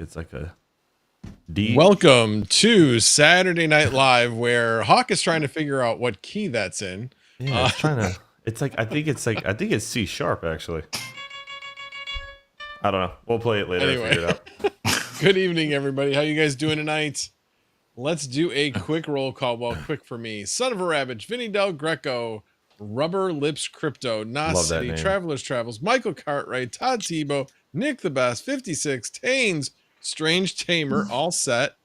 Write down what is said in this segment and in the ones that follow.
it's like a D. Welcome to Saturday Night Live, where Hawk is trying to figure out what key that's in. Yeah, it's trying to. It's like I think it's C sharp actually. I don't know. We'll play it later. Anyway. Figure it out. Good evening, everybody. How you guys doing tonight? Let's do a quick roll call. Well, quick for me. Son of a Rabbit, Vinny Del Greco, Rubber Lips Crypto, Nas Love that City, name. Travelers Travels, Michael Cartwright, Todd Tebow, Nick the Best, 56, Taines, Strange Tamer, all set.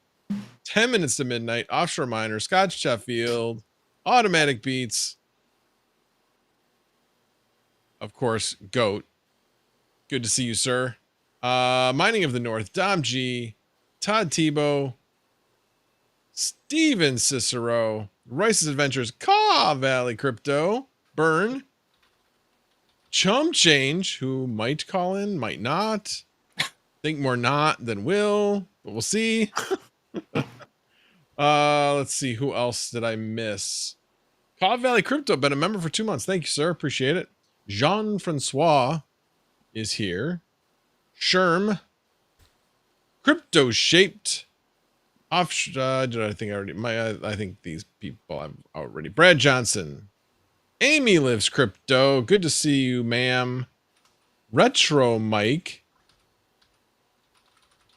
10 minutes to midnight, Offshore Miner, Scott Sheffield, Automatic Beats, of course, Goat. Good to see you, sir. Mining of the North, Dom G, Todd Tebow, Steven Cicero, Rice's Adventures, Caw Valley Crypto, Burn, Chum Change, who might call in, might not. Think more not than will, but we'll see. Let's see, who else did I miss? Caw Valley Crypto, been a member for 2 months. Thank you, sir. Appreciate it. Jean-Francois is here. Sherm, Crypto Shaped, I think these people I've already. Brad Johnson, Amy Lives Crypto. Good to see you, ma'am. Retro Mike,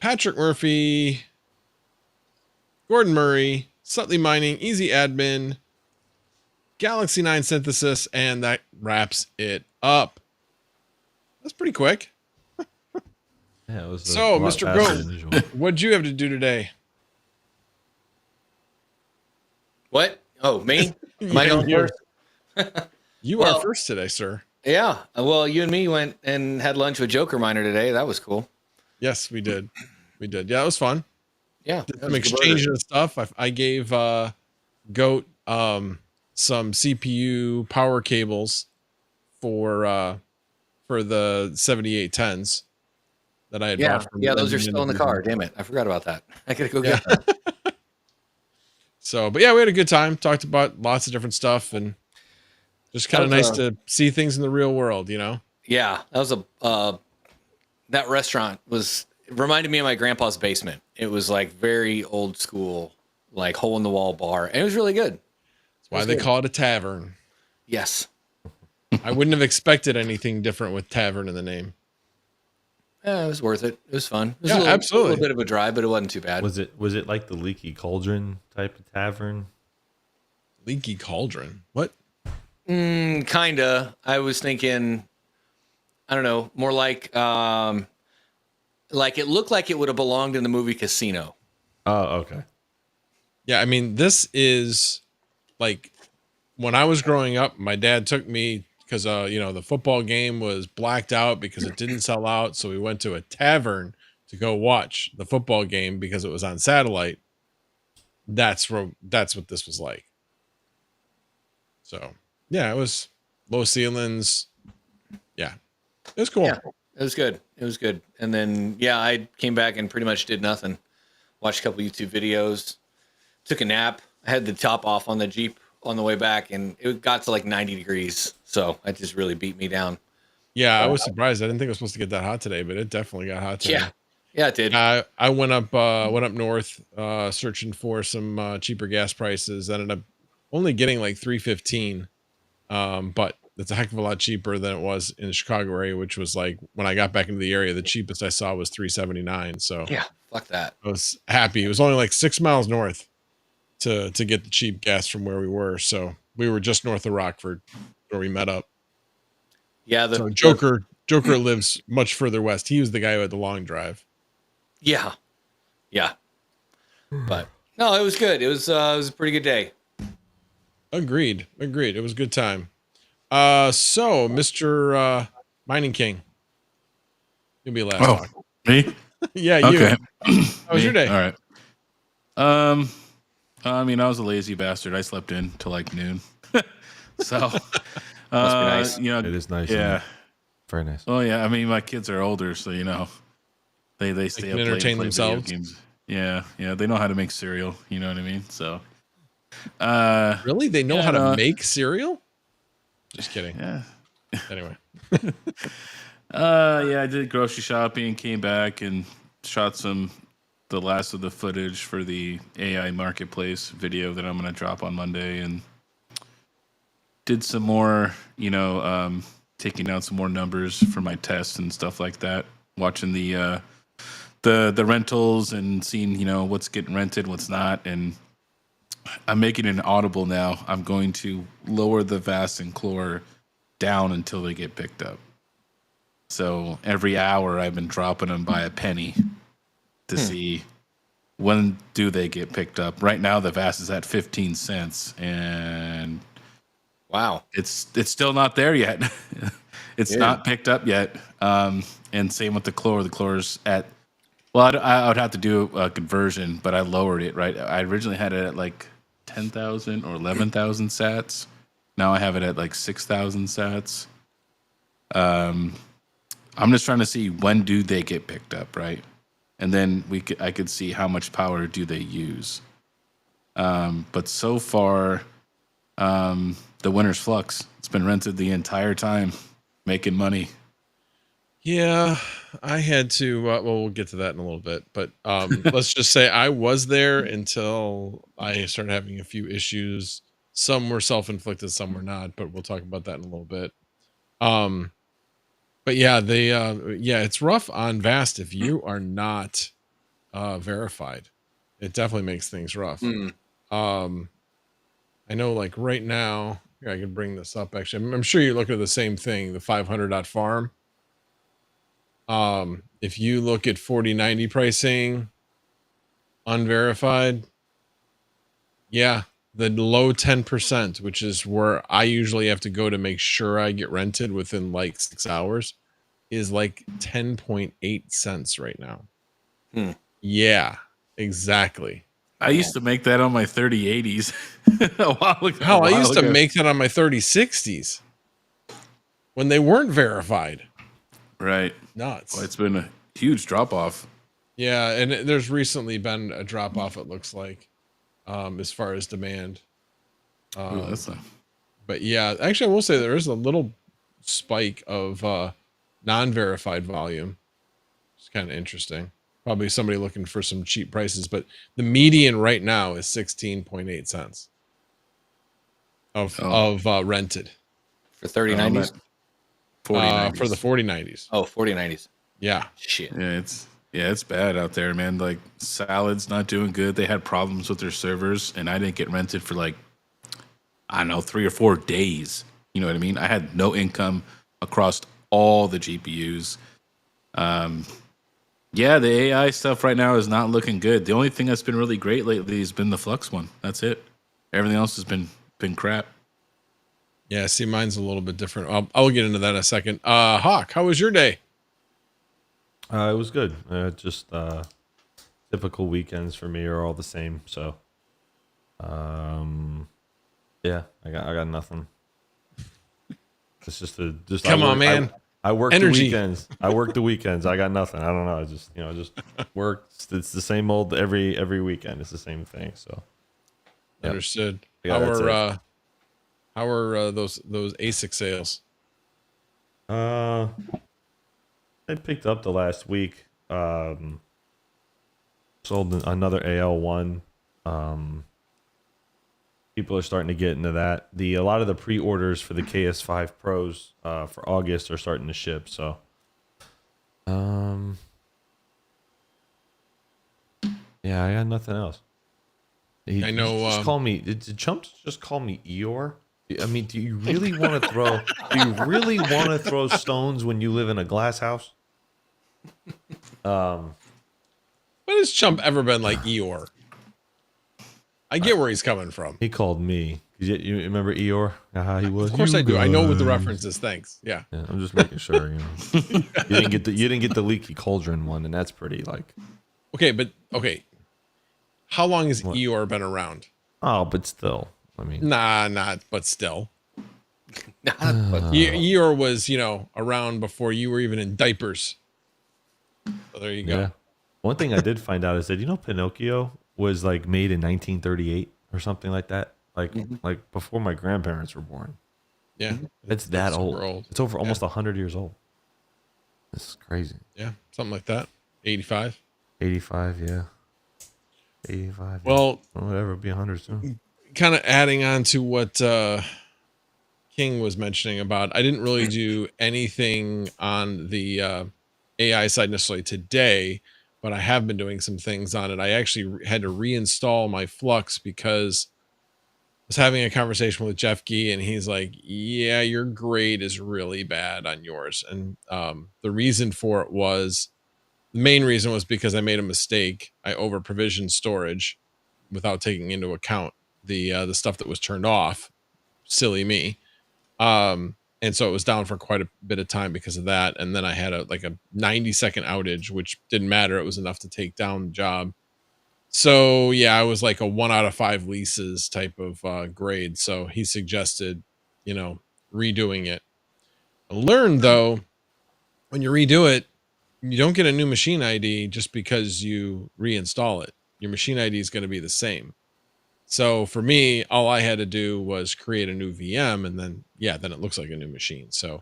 Patrick Murphy, Gordon Murray, Sutley Mining, Easy Admin, Galaxy 9 Synthesis, and that wraps it up. That's pretty quick. Yeah, it was. So, Mr. Goat, what'd you have to do today? What? Oh, me? Am I Yeah, going you. first? You are first today, sir. Yeah. Well, you and me went and had lunch with Joker Miner today. That was cool. Yes, we did. We did. Yeah, it was fun. Yeah. Did some exchange and stuff. I gave Goat some CPU power cables for the 7810s that I had bought from. Yeah, those are still in the car. Damn it. I forgot about that. I gotta go get them. So, but yeah, we had a good time. Talked about lots of different stuff, and just kind of nice to see things in the real world, you know? Yeah. That was that restaurant reminded me of my grandpa's basement. It was like very old school, like hole in the wall bar. And it was really good. That's why they call it a tavern. Yes. I wouldn't have expected anything different with tavern in the name. Yeah, it was worth it. It was fun. It was absolutely. a little bit of a drive, but it wasn't too bad. Was it like the Leaky Cauldron type of tavern? Leaky Cauldron? What? Kinda. I was thinking, I don't know, more like it looked like it would have belonged in the movie Casino. Oh, okay. Yeah, I mean, this is like when I was growing up, my dad took me because the football game was blacked out because it didn't sell out. So we went to a tavern to go watch the football game because it was on satellite. That's what this was like. So yeah, it was low ceilings. Yeah, it was cool. Yeah, it was good. It was good. And then I came back and pretty much did nothing. Watched a couple YouTube videos. Took a nap. I had the top off on the Jeep on the way back, and it got to like 90 degrees. So it just really beat me down. Yeah, I was surprised. I didn't think it was supposed to get that hot today, but it definitely got hot today. Yeah, it did. I went up north, searching for some cheaper gas prices. Ended up only getting like $3.15, but it's a heck of a lot cheaper than it was in the Chicago area, which was like when I got back into the area, the cheapest I saw was $3.79. So yeah, fuck that. I was happy. It was only like 6 miles north to get the cheap gas from where we were. So we were just north of Rockford where we met up. Yeah, so Joker lives much further west. He was the guy who had the long drive. Yeah. But no, it was good. It was a pretty good day. Agreed. It was a good time. So Mr. Mining King, you'll be last. Oh, me? Yeah, you. Okay. How was your day? All right. I mean, I was a lazy bastard. I slept in till like noon. So, must be nice. It is nice. Yeah. Very nice. Well, yeah. I mean, my kids are older, so they stay up late and entertain play themselves. video games. Yeah. They know how to make cereal. You know what I mean? So, really, they know how to make cereal? Just kidding. Yeah. Anyway. I did grocery shopping, came back, and shot the last of the footage for the AI marketplace video that I'm going to drop on Monday, and did some more, taking down some more numbers for my tests and stuff like that. Watching the rentals and seeing, what's getting rented, what's not, and I'm making it audible now. I'm going to lower the VAS and Chlor down until they get picked up. So every hour I've been dropping them by a penny to see when do they get picked up. Right now the VAS is at 15 cents, and wow, it's still not there yet. It's not picked up yet. And same with the Chlor. The Chlor's at, well, I would have to do a conversion, but I lowered it, right? I originally had it at like 10,000 or 11,000 sats. Now I have it at like 6,000 sats. I'm just trying to see when do they get picked up, right? And then I could see how much power do they use. But so far, the winter's flux. It's been rented the entire time, making money. Yeah, I had to. Well, we'll get to that in a little bit, but let's just say I was there until I started having a few issues. Some were self-inflicted, some were not, but we'll talk about that in a little bit. But yeah, it's rough on Vast if you are not verified. It definitely makes things rough. I know, like right now, here I can bring this up. Actually, I'm sure you're looking at the same thing. The 500.farm. If you look at 4090 pricing, unverified, yeah, the low 10%, which is where I usually have to go to make sure I get rented within like 6 hours, is like 10.8 cents right now. Yeah, exactly. I used to make that on my 3080s a while ago. Hell, I used to make that on my 3060s when they weren't verified. Right. Nuts. Well, it's been a huge drop off. Yeah, and there's recently been a drop off, it looks like, as far as demand. But yeah, actually, I will say there is a little spike of non-verified volume. It's kind of interesting. Probably somebody looking for some cheap prices, but the median right now is 16.8 cents of rented for 3090s. 4090s. For the 4090s. Oh, 4090s. Yeah. Shit. Yeah, it's bad out there, man. Like Salad's not doing good. They had problems with their servers, and I didn't get rented for like, I don't know, 3 or 4 days. You know what I mean? I had no income across all the GPUs. Yeah, the AI stuff right now is not looking good. The only thing that's been really great lately has been the Flux one. That's it. Everything else has been crap. Yeah, see, mine's a little bit different. I'll get into that in a second. Hawk, how was your day? It was good. Just typical weekends for me are all the same. So, yeah, I got nothing. It's just come on, man. I work Energy. the weekends. I got nothing. I don't know. I just work. It's the same old every weekend. It's the same thing. So, yep. Understood. Yeah, How are those ASIC sales? I picked up the last week. Sold another AL1. People are starting to get into that. A lot of the pre-orders for the KS5 Pros for August are starting to ship. So, yeah, I got nothing else. I know. Just call me. Did Chump just call me Eeyore? I mean, do you really want to throw? Do you really want to throw stones when you live in a glass house? When has Chump ever been like Eeyore? I get where he's coming from. He called me. You remember Eeyore? How he was? Of course I do. I know what the reference is. Thanks. Yeah. I'm just making sure. You didn't get the leaky cauldron one, and that's pretty like. Okay. How long has Eeyore been around? Oh, but still, I mean. But still. Eeyore was, around before you were even in diapers. So there you go. Yeah. One thing I did find out is that Pinocchio was like made in 1938 or something like that. Like before my grandparents were born. Yeah. It's that old. It's over almost 100 years old. This is crazy. Yeah. Something like that. 85. 85, yeah. 85. Well, Yeah. Whatever, it'll be 100 soon. kind of adding on to what King was mentioning about, I didn't really do anything on the AI side necessarily today, but I have been doing some things on it. I actually had to reinstall my Flux because I was having a conversation with Jeff Gee, and he's like, yeah, your grade is really bad on yours. And the reason for it was, the main reason was because I made a mistake. I over provisioned storage without taking into account the stuff that was turned off. Silly me. And so it was down for quite a bit of time because of that. And then I had a 90-second outage, which didn't matter. It was enough to take down the job. So yeah, I was like a 1 out of 5 leases type of grade. So he suggested, redoing it. I learned though, when you redo it, you don't get a new machine ID just because you reinstall it. Your machine ID is going to be the same. So for me, all I had to do was create a new VM, and then then it looks like a new machine. So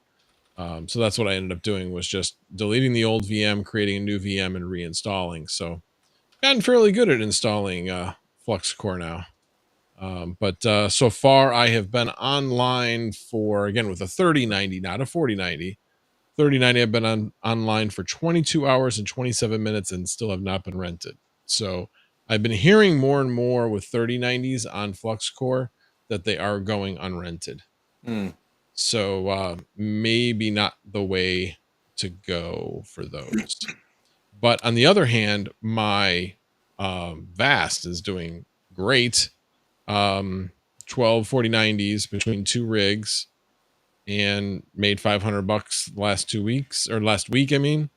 so that's what I ended up doing, was just deleting the old VM, creating a new VM, and reinstalling. So gotten fairly good at installing Flux Core now. But so far I have been online for, again, with a 3090, not a 4090. 3090, I've been online for 22 hours and 27 minutes and still have not been rented. So I've been hearing more and more with 3090s on Flux Core that they are going unrented. So maybe not the way to go for those. But on the other hand, my Vast is doing great. 12 4090s between 2 rigs, and made $500 last 2 weeks, or last week, I mean.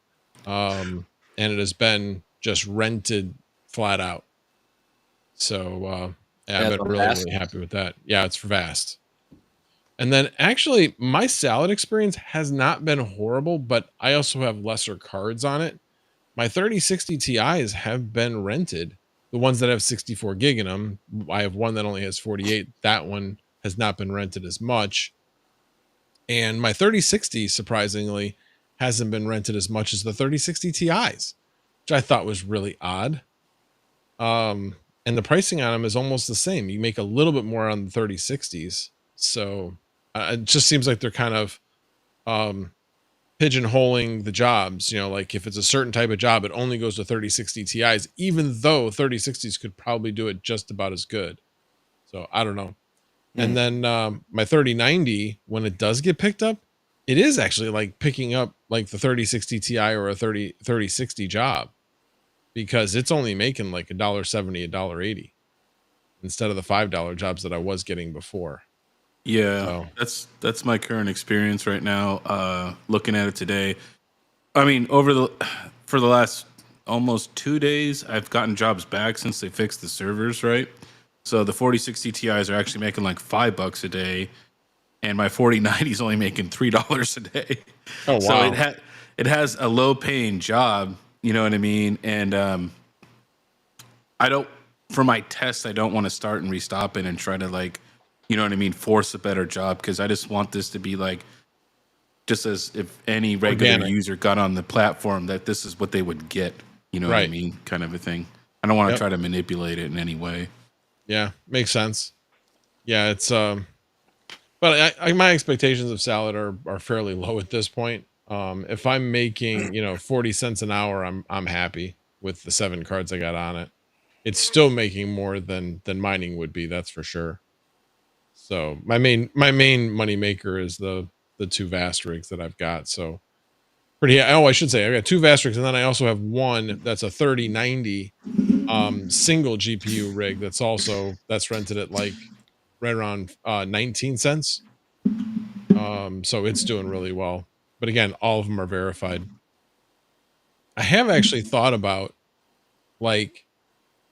And it has been just rented flat out. So I've been really happy with that. Yeah, it's for Vast. And then actually my Salad experience has not been horrible, but I also have lesser cards on it. My 3060 Ti's have been rented. The ones that have 64 gig in them. I have one that only has 48. That one has not been rented as much. And my 3060, surprisingly, hasn't been rented as much as the 3060 Ti's, which I thought was really odd. And the pricing on them is almost the same. You make a little bit more on the 3060s. So it just seems like they're kind of pigeonholing the jobs. Like if it's a certain type of job, it only goes to 3060 Ti's, even though 3060s could probably do it just about as good. So I don't know. And then my 3090, when it does get picked up, it is actually like picking up like the 3060 Ti or a 3060 job, because it's only making like $1.70, $1.80 instead of the $5 jobs that I was getting before. Yeah, so that's my current experience right now. Looking at it today, I mean, for the last almost 2 days, I've gotten jobs back since they fixed the servers, right? So the 4060 Ti's are actually making like $5 a day, and my 4090 is only making $3 a day. Oh wow! So it has a low paying job, you know what I mean? And for my test, I don't want to start and restop it and try to, like, you know what I mean, force a better job, because I just want this to be like, just as if any regular user got on the platform, that this is what they would get, you know what I mean, kind of a thing. I don't want to try to manipulate it in any way. Yeah, makes sense. Yeah, it's but my expectations of Salad are fairly low at this point. If I'm making 40 cents an hour, I'm happy with the 7 cards I got on it. It's still making more than mining would be, that's for sure. So my main money maker is the 2 Vast rigs that I've got. So I should say I got 2 Vast rigs, and then I also have one that's a 3090 single GPU rig that's rented at like right around 19 cents. So it's doing really well. But again, all of them are verified. I have actually thought about like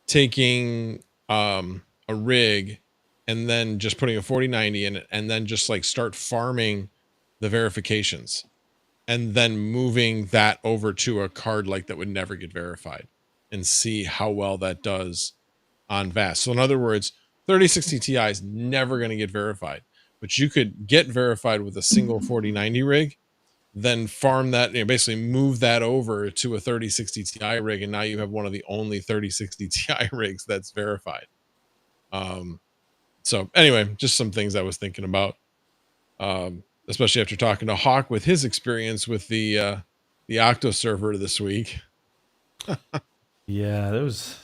taking a rig and then just putting a 4090 in it, and then just like start farming the verifications, and then moving that over to a card like that would never get verified, and see how well that does on Vast. So in other words, 3060 Ti is never going to get verified, but you could get verified with a single 4090 rig, then farm that, basically move that over to a 3060 Ti rig, and now you have one of the only 3060 Ti rigs that's verified. So anyway, just some things I was thinking about, especially after talking to Hawk with his experience with the Octo server this week. Yeah, there was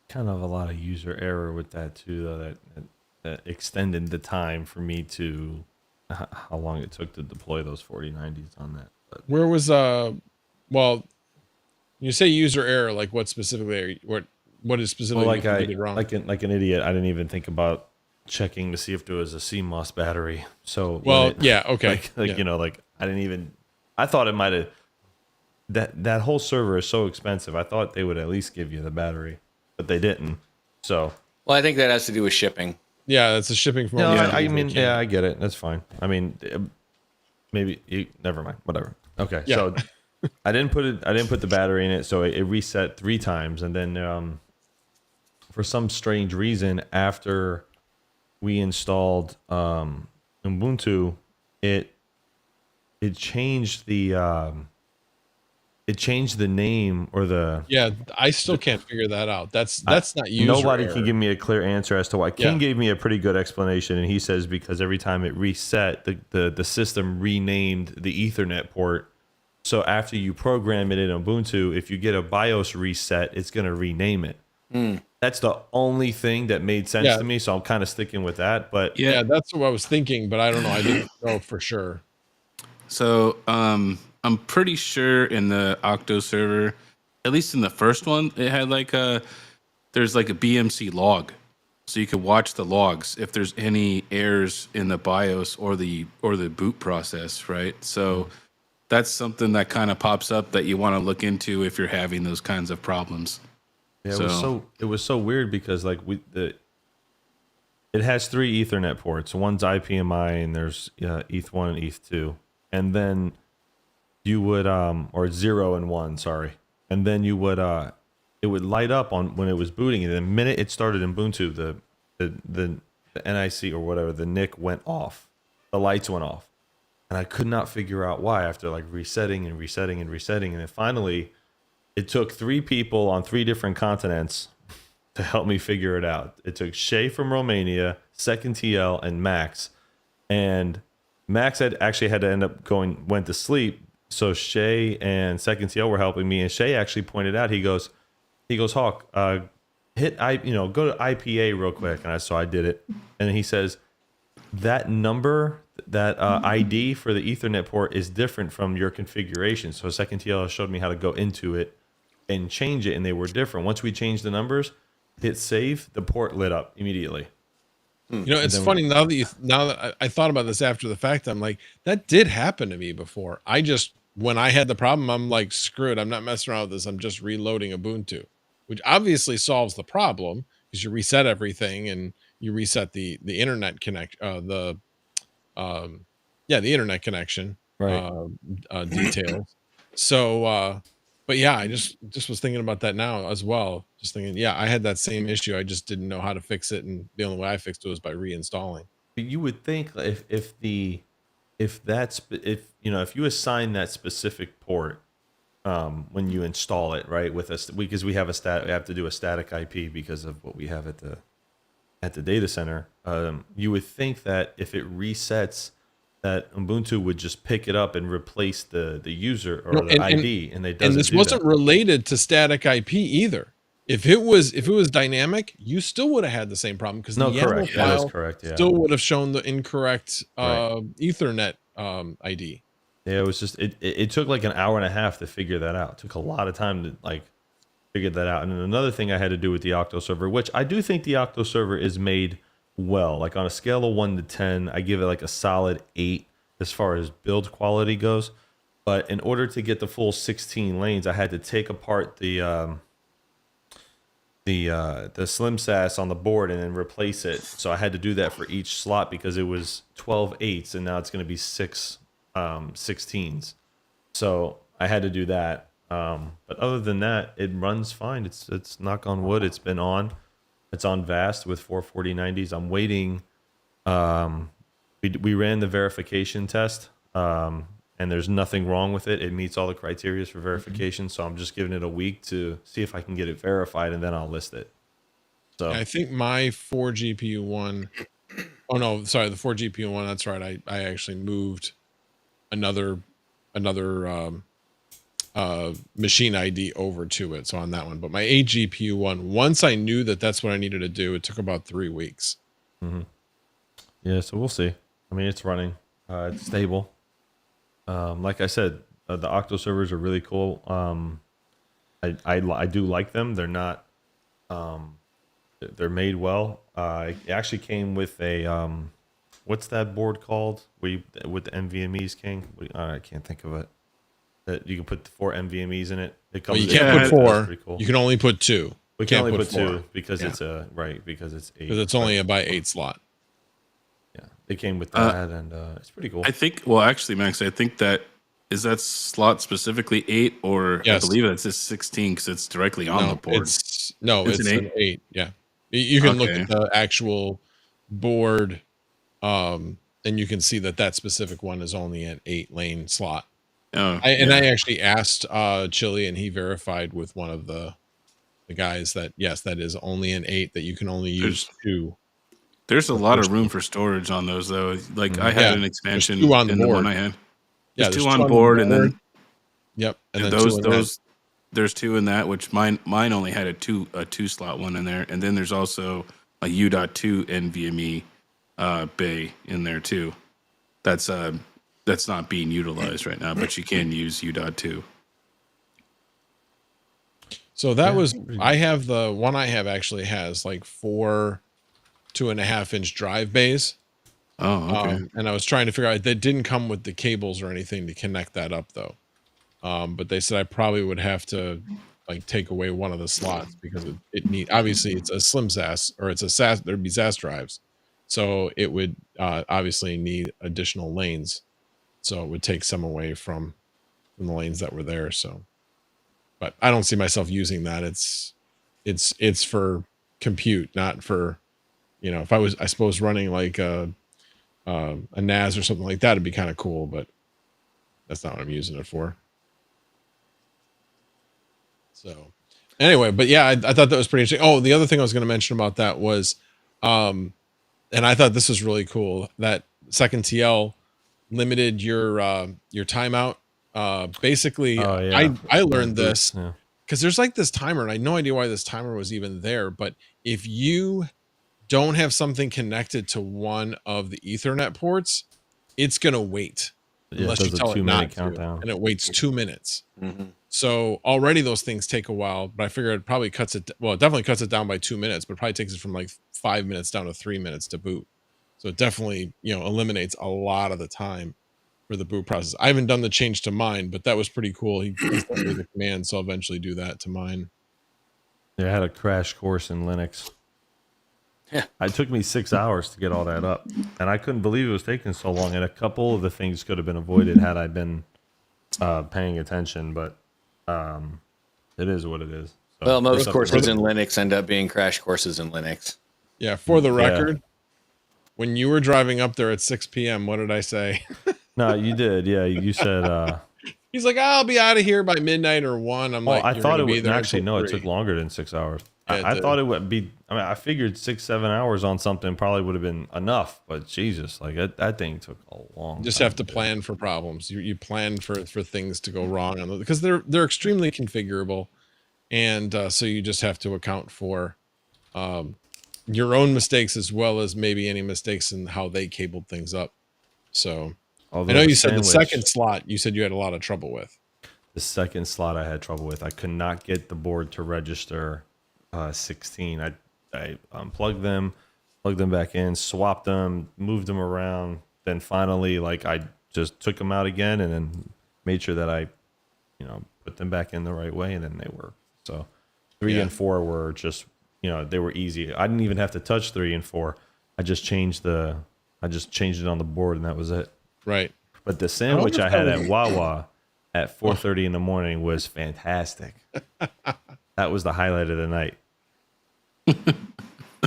kind of a lot of user error with that too, though. That extended the time for me to how long it took to deploy those 4090s on that. But Where was well, you say user error, like what specifically? What is specifically well, you think you did wrong? like an idiot, I didn't even think about checking to see if there was a CMOS battery. So Well, yeah, okay, like yeah. like I didn't even. I thought it might have. That whole server is so expensive. I thought they would at least give you the battery, but they didn't. So Well, I think that has to do with shipping. Yeah, that's a shipping from. no, overseas. I They mean, can't. yeah, I get it. That's fine. I mean, never mind. Whatever. Okay, Yeah. so I didn't put the battery in it, so it reset 3 times, and then for some strange reason, after we installed Ubuntu, it changed the name or the. Yeah, I still can't figure that out. That's not user Nobody error. can give me a clear answer as to why. King Yeah. gave me a pretty good explanation, and he says because every time it reset, the system renamed the Ethernet port. So after you program it in Ubuntu, if you get a BIOS reset, it's going to rename it. That's the only thing that made sense Yeah. to me, so I'm kind of sticking with that. But Yeah, that's what I was thinking, but I don't know. I didn't know for sure. So I'm pretty sure in the Octo server, at least in the first one, it had there's like a BMC log, so you could watch the logs if there's any errors in the BIOS or the boot process, right? So that's something that kind of pops up that you want to look into if you're having those kinds of problems. yeah, it was so weird because like it has 3 Ethernet ports. One's IPMI and there's ETH1 and ETH2, and then you would or 0 and 1, sorry, and then you would it would light up on when it was booting, and the minute it started in Ubuntu, the NIC or whatever, the NIC went off, the lights went off, and I could not figure out why after like resetting and resetting and resetting, and then finally it took 3 people on 3 different continents to help me figure it out. It took Shay from Romania, Second TL, and Max. And Max had to end up went to sleep. So Shay and Second TL were helping me. And Shay actually pointed out, he goes, Hawk, go to IPA real quick. And so I did it. And he says, that number, that ID for the Ethernet port is different from your configuration. So Second TL showed me how to go into it and change it, and they were different. Once we changed the numbers, hit save, the port lit up immediately. It's funny now that I thought about this after the fact. I'm like, that did happen to me before. When I had the problem, I'm like, screw it. I'm not messing around with this. I'm just reloading Ubuntu, which obviously solves the problem because you reset everything and you reset the internet the internet connection Right. details. So, but yeah, I just was thinking about that now as well. Just thinking, yeah, I had that same issue. I just didn't know how to fix it, and the only way I fixed it was by reinstalling. You would think if you assign that specific port when you install it, right, with us, because we have to do a static IP because of what we have at the data center. You would think that if it resets, that Ubuntu would just pick it up and replace the user or the ID, and they doesn't. And this wasn't related to static IP either. If it was dynamic, you still would have had the same problem because the YAML correct. That is file correct. Yeah. still would have shown the incorrect Right. Ethernet ID. Yeah, it was just it took like an hour and a half to figure that out. It took a lot of time to like figure that out. And then another thing I had to do with the Octo server, which I do think the Octo server is made well. Like on a scale of 1 to 10, I give it like a solid 8 as far as build quality goes. But in order to get the full 16 lanes, I had to take apart the slim SAS on the board and then replace it. So I had to do that for each slot because it was 12 8s and now it's going to be 6 16s. So I had to do that. But other than that, it runs fine. It's knock on wood. It's been on. It's on Vast with 44090s. I'm waiting. We ran the verification test, and and there's nothing wrong with it. It meets all the criteria for verification. So I'm just giving it a week to see if I can get it verified, and then I'll list it. So I think my 4 GPU one, oh no, sorry, the 4 GPU one, that's right. I actually moved another machine ID over to it. So on that one, but my 8 GPU one, once I knew that that's what I needed to do, it took about 3 weeks. Yeah, so we'll see. I mean, it's running. It's stable. Like I said, the Octo servers are really cool. I do like them. They're not. They're made well. It actually came with a what's that board called? With the NVMe's king? I can't think of it. That you can put 4 NVMe's in it. It Well, comes. you can't put 4. Pretty cool. You can only put 2. We can only put 4. 2 because it's because it's 8. Because it's only a by 8 slot. Yeah, it came with that, and it's pretty cool. I think. Well, actually, Max, I think that that slot specifically 8, or Yes. I believe it's just 16 because it's directly on the board. It's It's an 8. Yeah, you can look Okay. at the actual board, and you can see that specific one is only an 8 lane slot. Oh, I actually asked Chili, and he verified with one of the guys that yes, that is only an 8, that you can only use 2. There's a lot of room for storage on those, though. Like I had Yeah, an there's expansion 2 on the in the board. one I had. Yeah, There's there's 2 on the board, and then yep, and then those 2 in that. there's 2 in that, which mine only had a 2 slot one in there, and then there's also a U.2 NVMe bay in there too. That's not being utilized right now, but you can use U.2. So that was, I have the one I have actually has like 4 2.5-inch drive bays. Oh, okay. And I was trying to figure out, that didn't come with the cables or anything to connect that up though. But they said I probably would have to like take away one of the slots because obviously it's a slim SAS, or it's a SAS, there'd be SAS drives. So it would obviously need additional lanes. So it would take some away from the lanes that were there. So, but I don't see myself using that. It's for compute, not for, if I was, I suppose, running like a NAS or something like that, it'd be kind of cool, but that's not what I'm using it for. So anyway, but yeah, I thought that was pretty interesting. Oh, the other thing I was going to mention about that was, and I thought this was really cool, that second TL limited your timeout. Basically, I learned this because there's like this timer, and I had no idea why this timer was even there. But if you don't have something connected to one of the Ethernet ports, it's gonna wait unless you tell it not to, and it waits 2 minutes. So already those things take a while, but I figure it probably cuts it. Well, it definitely cuts it down by 2 minutes, but it probably takes it from like 5 minutes down to 3 minutes to boot. So it definitely, eliminates a lot of the time for the boot process. I haven't done the change to mine, but that was pretty cool. He sent me the command, so I'll eventually do that to mine. Yeah, I had a crash course in Linux. Yeah, it took me 6 hours to get all that up, and I couldn't believe it was taking so long. And a couple of the things could have been avoided had I been paying attention. But it is what it is. So well, most courses in Linux end up being crash courses in Linux. Yeah, for the record, when you were driving up there at 6 p.m., what did I say? No, you did. Yeah, you said. He's like, I'll be out of here by midnight or 1. I'm like, I thought it would actually. No, 3. it took longer than 6 hours. Yeah, I thought it would be. I mean, I figured 6-7 hours on something probably would have been enough. But Jesus, like that thing took a long. Just time have to plan for problems. You plan for things to go wrong on because they're extremely configurable, and so you just have to account for your own mistakes as well as maybe any mistakes in how they cabled things up. So I know you said the second slot you said you had a lot of trouble with. The second slot I had trouble with. I could not get the board to register 16. I unplugged them, plugged them back in, swapped them, moved them around. Then finally, like I just took them out again and then made sure that I, put them back in the right way, and then they worked. So 3 and 4 were just, they were easy. I didn't even have to touch 3 and 4. I just changed it on the board, and that was it. Right. But the sandwich I had at Wawa at 4:30 in the morning was fantastic. That was the highlight of the night.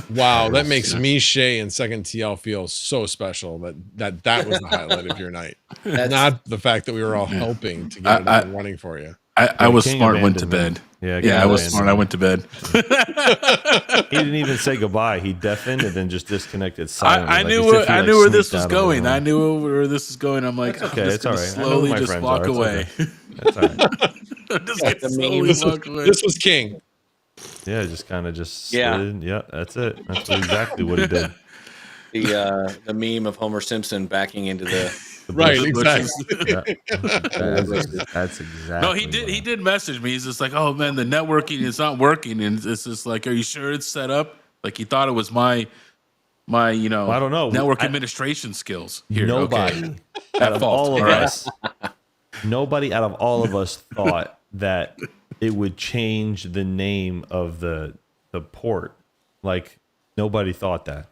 Wow, that makes me, Shay, and Second TL feel so special. That was the highlight of your night, not the fact that we were all helping to get it up and running for you. I was King smart. Went to abandonment. bed. Yeah, I was smart. I went to bed. He didn't even say goodbye. He deafened and then just disconnected silently. I Like, knew as if he, I like, knew where this sneaked was out of the going. room. I knew where this was going. I'm like, That's okay. I'm It's just all gonna right. I know who slowly my just friends walk are. It's away. okay. That's all right. I'm just gonna slowly walk away. This was King. Yeah, just kind of just Yeah. slid. Yeah, that's it. That's exactly what he did. The meme of Homer Simpson backing into the Right, bush. exactly. Yeah. That's exactly. No, he did message me. He's just like, oh man, the networking is not working, and it's just like, are you sure it's set up? Like he thought it was my I don't know, network administration skills here. Nobody Okay. out of fault. all of All right. us, nobody out of all of us thought that it would change the name of the port. Like nobody thought that.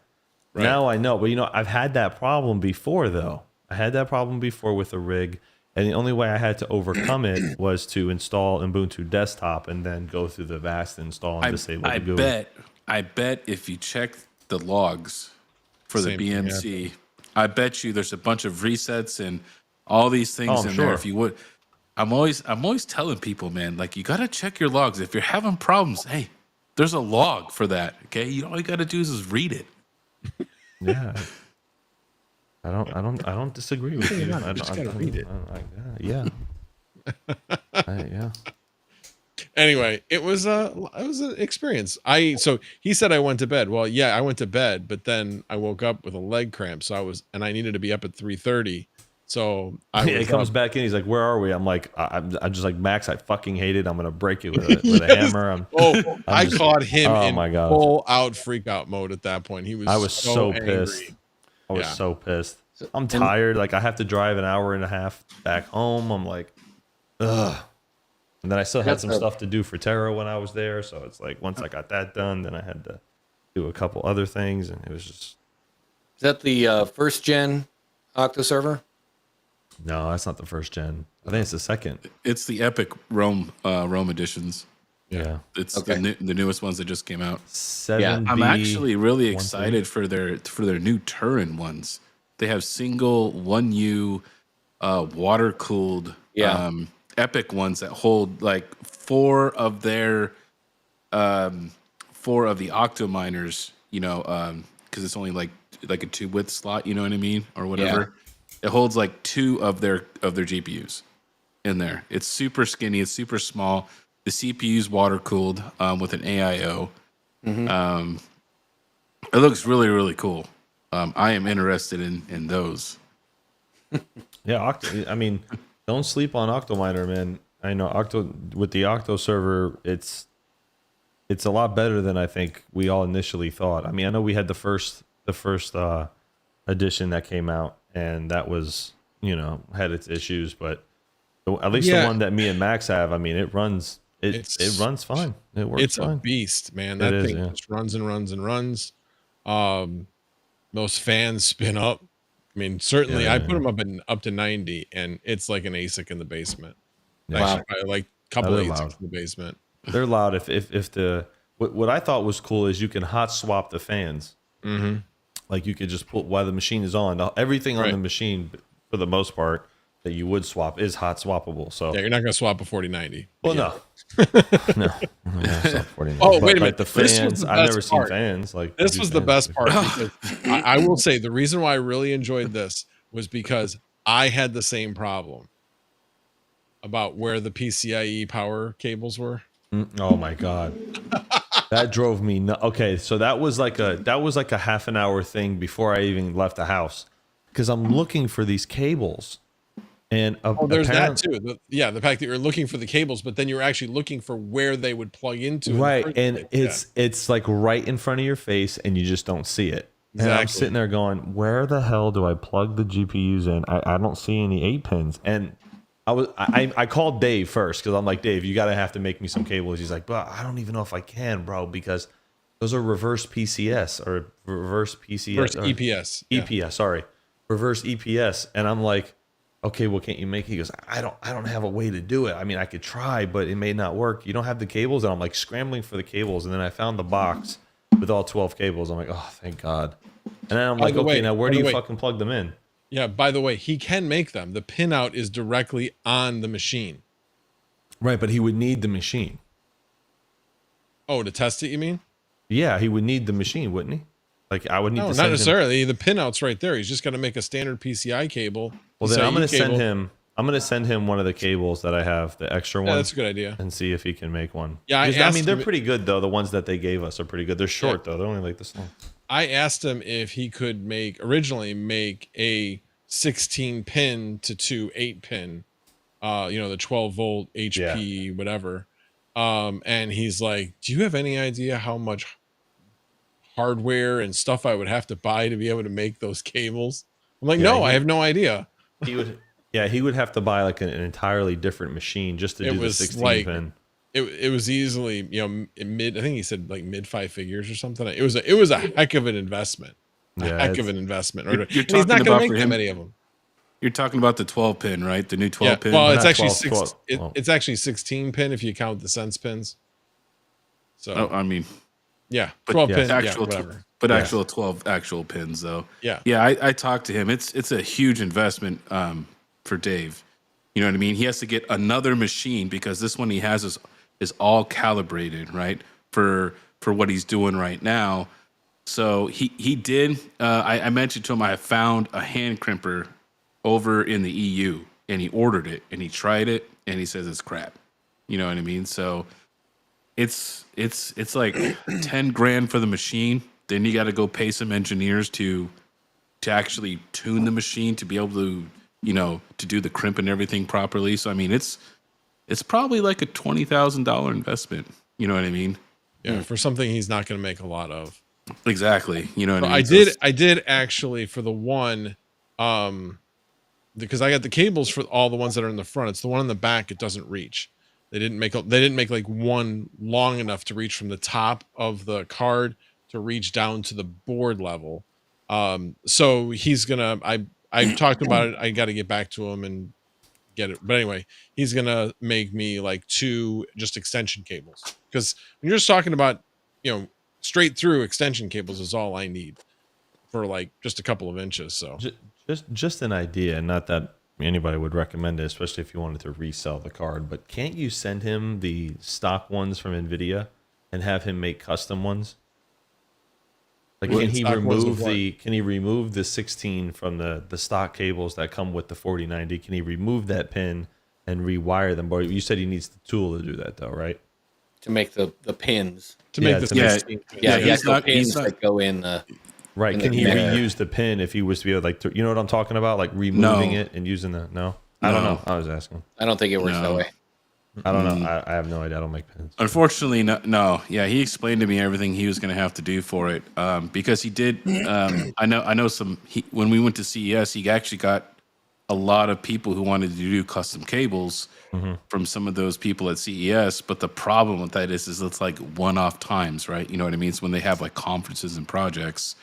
Right. Now I know, but I've had that problem before though. I had that problem before with a rig, and the only way I had to overcome it was to install Ubuntu desktop and then go through the vast install and disable the GUI. I bet if you check the logs for Same the thing, BMC, I bet you there's a bunch of resets and all these things I'm in sure. there. If you would, I'm always telling people, man, like you gotta check your logs. If you're having problems, hey, there's a log for that. Okay, all you gotta do is read it. Yeah. I don't disagree with you. I just gotta read it. Yeah. Yeah. Anyway, it was an experience. So he said I went to bed. Well, yeah, I went to bed, but then I woke up with a leg cramp. So I needed to be up at 3:30. So He comes back in. He's like, "Where are we?" I'm like, "I'm just like Max. I fucking hate it. I'm gonna break it with a hammer." I caught him in my God. full out freak out mode at that point. I was so angry. pissed. I was Yeah. so pissed. I'm tired. Like I have to drive an hour and a half back home. I'm like, ugh. And then I still had some stuff to do for Terra when I was there. So it's like once I got that done, then I had to do a couple other things, and it was just. Is that the first gen Octo server? No, that's not the first gen. I think it's the second. It's the Epic Rome editions. Yeah. It's Okay. the newest ones that just came out. 7B. I'm actually really excited for their new Turin ones. They have single 1U water cooled Epic ones that hold like four of the Octo miners, because it's only like a 2-width slot, you know what I mean, or whatever. It holds like 2 of their GPUs in there. It's super skinny, it's super small. The CPU's water cooled with an AIO. It looks really, really cool. I am interested in those. Yeah, I mean, don't sleep on Octominer, man. I know with the Octo server, it's a lot better than I think we all initially thought. I mean, I know we had the first edition that came out, and that was had its issues, but at least the one that me and Max have, I mean, it runs runs fine. It works. It's fine. a beast, man. That thing just runs and runs and runs. Those fans spin up. I mean, certainly I put them up to 90, and it's like an ASIC in the basement. Actually, probably like a couple of ASICs in the basement. They're loud. If the what I thought was cool is you can hot swap the fans. Mm-hmm. Like you could just pull while the machine is on. Everything on the machine, for the most part, that you would swap is hot swappable. So yeah, you're not gonna swap a 4090. Well, no. Oh, wait a minute. Like the fans, I've never seen part. fans. Like This was the best part because I will say the reason why I really enjoyed this was because I had the same problem about where the PCIe power cables were. Oh my God. That drove me okay, so that was like a half an hour thing before I even left the house, because I'm looking for these cables, and there's that too. The fact that you're looking for the cables, but then you're actually looking for where they would plug into. Right, and it's like right in front of your face, and you just don't see it. And I'm sitting there going, where the hell do I plug the GPUs in? I don't see any 8 pins, and I called Dave first because I'm like, Dave, you gotta have to make me some cables. He's like, but I don't even know if I can, bro, because those are reverse PCS or reverse PCS. Reverse EPS. EPS, sorry. Reverse EPS. And I'm like, okay, well, can't you make it? He goes, I don't have a way to do it. I mean, I could try, but it may not work. You don't have the cables? And I'm like scrambling for the cables, and then I found the box with all 12 cables. I'm like, oh, thank God. And then I'm By like, the okay, way- now where by do the you way- fucking plug them in? Yeah, by the way, he can make them. The pinout is directly on the machine. Right, but he would need the machine. Oh, to test it, you mean? Yeah, he would need the machine, wouldn't he? Like I would need No, to not send him. necessarily. The pinout's right there. He's just going to make a standard PCI cable. Well, then I'm PCIe going to send cable. him. I'm going to send him one of the cables that I have, the extra Yeah, one, that's a good idea. and see if he can make one. Yeah, I 'Cause, asked mean, they're him- pretty good though. The ones that they gave us are pretty good. They're short though. They're only like this long. I asked him if he could originally make a 16 pin to 2 8-pin, the 12 volt HP, whatever. And he's like, do you have any idea how much hardware and stuff I would have to buy to be able to make those cables? I'm like, Yeah, no, I have no idea. He would. Yeah, he would have to buy like an entirely different machine just to It do the was 16 like- pin. It was easily, I think he said like mid 5 figures or something. It was a heck of an investment. Yeah, Heck of an investment. You're And he's talking not going about to for make him- that many of them. You're talking about the 12 pin, right? The new 12 pin. Well, it's Not actually 12, it's actually 16 pin if you count the sense pins. So oh, I mean, yeah, but 12 yeah, pin, actual, whatever. but Yeah. actual 12 actual pins though. Yeah. Yeah, I talked to him. It's a huge investment for Dave. You know what I mean? He has to get another machine because this one he has is all calibrated, right? For what he's doing right now. So he did. I mentioned to him I found a hand crimper over in the EU, and he ordered it, and he tried it, and he says it's crap. You know what I mean? So it's like 10 grand for the machine. Then you got to go pay some engineers to actually tune the machine to be able to to do the crimp and everything properly. So I mean, it's probably like a $20,000 investment. You know what I mean? Yeah, for something he's not going to make a lot of. Exactly. You know what I I mean? did I did actually for the one because I got the cables for all the ones that are in the front. It's the one in the back it doesn't reach. They didn't make like one long enough to reach from the top of the card to reach down to the board level. So he's gonna I talked about it. I got to get back to him and get it. But anyway, he's gonna make me like 2 just extension cables, because when you're just talking about straight through extension cables is all I need for like just a couple of inches. So Just an idea, not that anybody would recommend it, especially if you wanted to resell the card. But can't you send him the stock ones from NVIDIA and have him make custom ones? Like, What can he stock ones of remove the 16 from the stock cables that come with the 4090? Can he remove that pin and rewire them? But you said he needs the tool to do that, though, right? To make the pins. to make Yeah, this to make- 16 Yeah, he's the actual not- pins he's not- that go in the. Right. And Can he yeah. reuse the pin if he was to be able, like, to, you know what I'm talking about? Like removing No. it and using the, no? I don't No. know. I was asking. I don't think it works that No. way. I don't know. I have no idea. I don't make pins. Unfortunately, no. Yeah, he explained to me everything he was going to have to do for it because he did. I know some. When we went to CES, he actually got a lot of people who wanted to do custom cables from some of those people at CES. But the problem with that is it's like one-off times, right? You know what I mean? It's when they have like conferences and projects,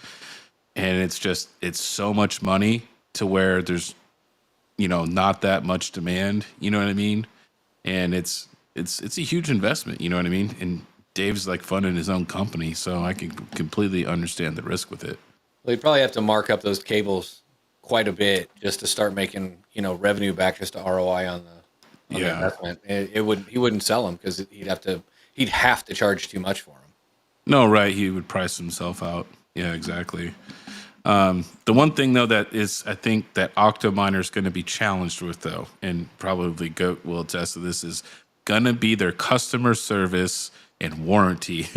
and it's so much money to where there's not that much demand. You know what I mean? And it's a huge investment, you know what I mean? And Dave's like funding his own company, so I can completely understand the risk with it. Well, you'd probably have to mark up those cables quite a bit just to start making revenue back, just to ROI on the Yeah. investment. He wouldn't sell them because he'd have to charge too much for them. No, right? He would price himself out. Yeah, exactly. The one thing though that is, I think that Octominer is going to be challenged with though, and probably Goat will attest to this, is going to be their customer service and warranty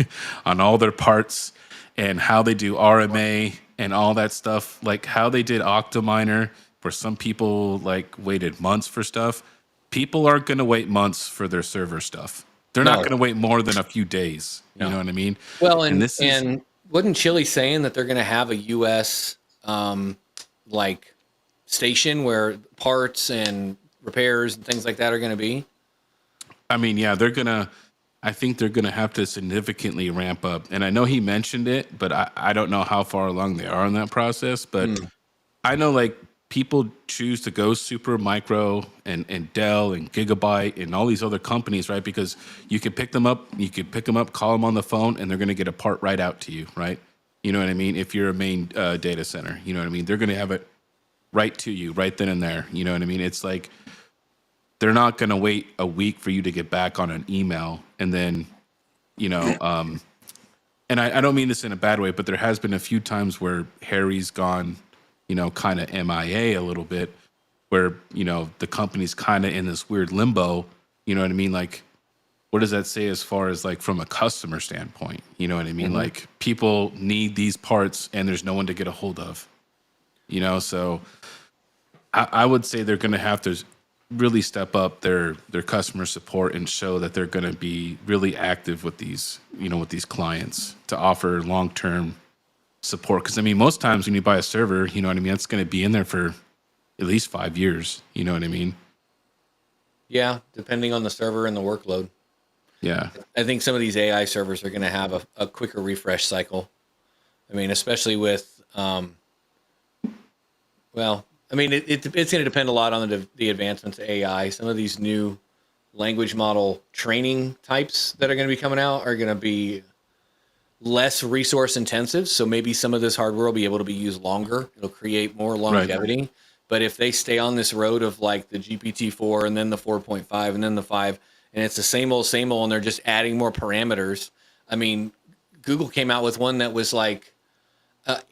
on all their parts and how they do RMA and all that stuff. Like how they did Octominer, where some people like waited months for stuff. People aren't going to wait months for their server stuff. They're not No. going to wait more than a few days. You know what I mean? Well, and this is- and wasn't Chile saying that they're going to have a U.S. Like station where parts and repairs and things like that are going to be? I mean, yeah, I think they're gonna have to significantly ramp up. And I know he mentioned it, but I don't know how far along they are in that process. But I know like people choose to go Super Micro and Dell and Gigabyte and all these other companies, right? Because you can pick them up, call them on the phone, and they're going to get a part right out to you, right? You know what I mean? If you're a main data center, you know what I mean? They're going to have it right to you right then and there. You know what I mean? It's like they're not going to wait a week for you to get back on an email and then, you know, and I don't mean this in a bad way, but there has been a few times where Harry's gone, you know, kind of MIA a little bit, where, you know, the company's kind of in this weird limbo. You know what I mean? Like, what does that say as far as like from a customer standpoint? You know what I mean? Mm-hmm. Like, people need these parts and there's no one to get a hold of, you know? So I would say they're going to have to really step up their customer support and show that they're going to be really active with these, you know, with these clients to offer long-term support. Because I mean, most times when you buy a server, you know what I mean, it's going to be in there for at least 5 years. You know what I mean? Yeah, depending on the server and the workload. Yeah. I think some of these AI servers are going to have a quicker refresh cycle. I mean, especially with, well, I mean, it's going to depend a lot on the advancements of AI. Some of these new language model training types that are going to be coming out are going to be less resource intensive. So maybe some of this hardware will be able to be used longer. It'll create more longevity. Right. But if they stay on this road of like the GPT-4 and then the 4.5 and then the 5, and it's the same old, and they're just adding more parameters. I mean, Google came out with one that was like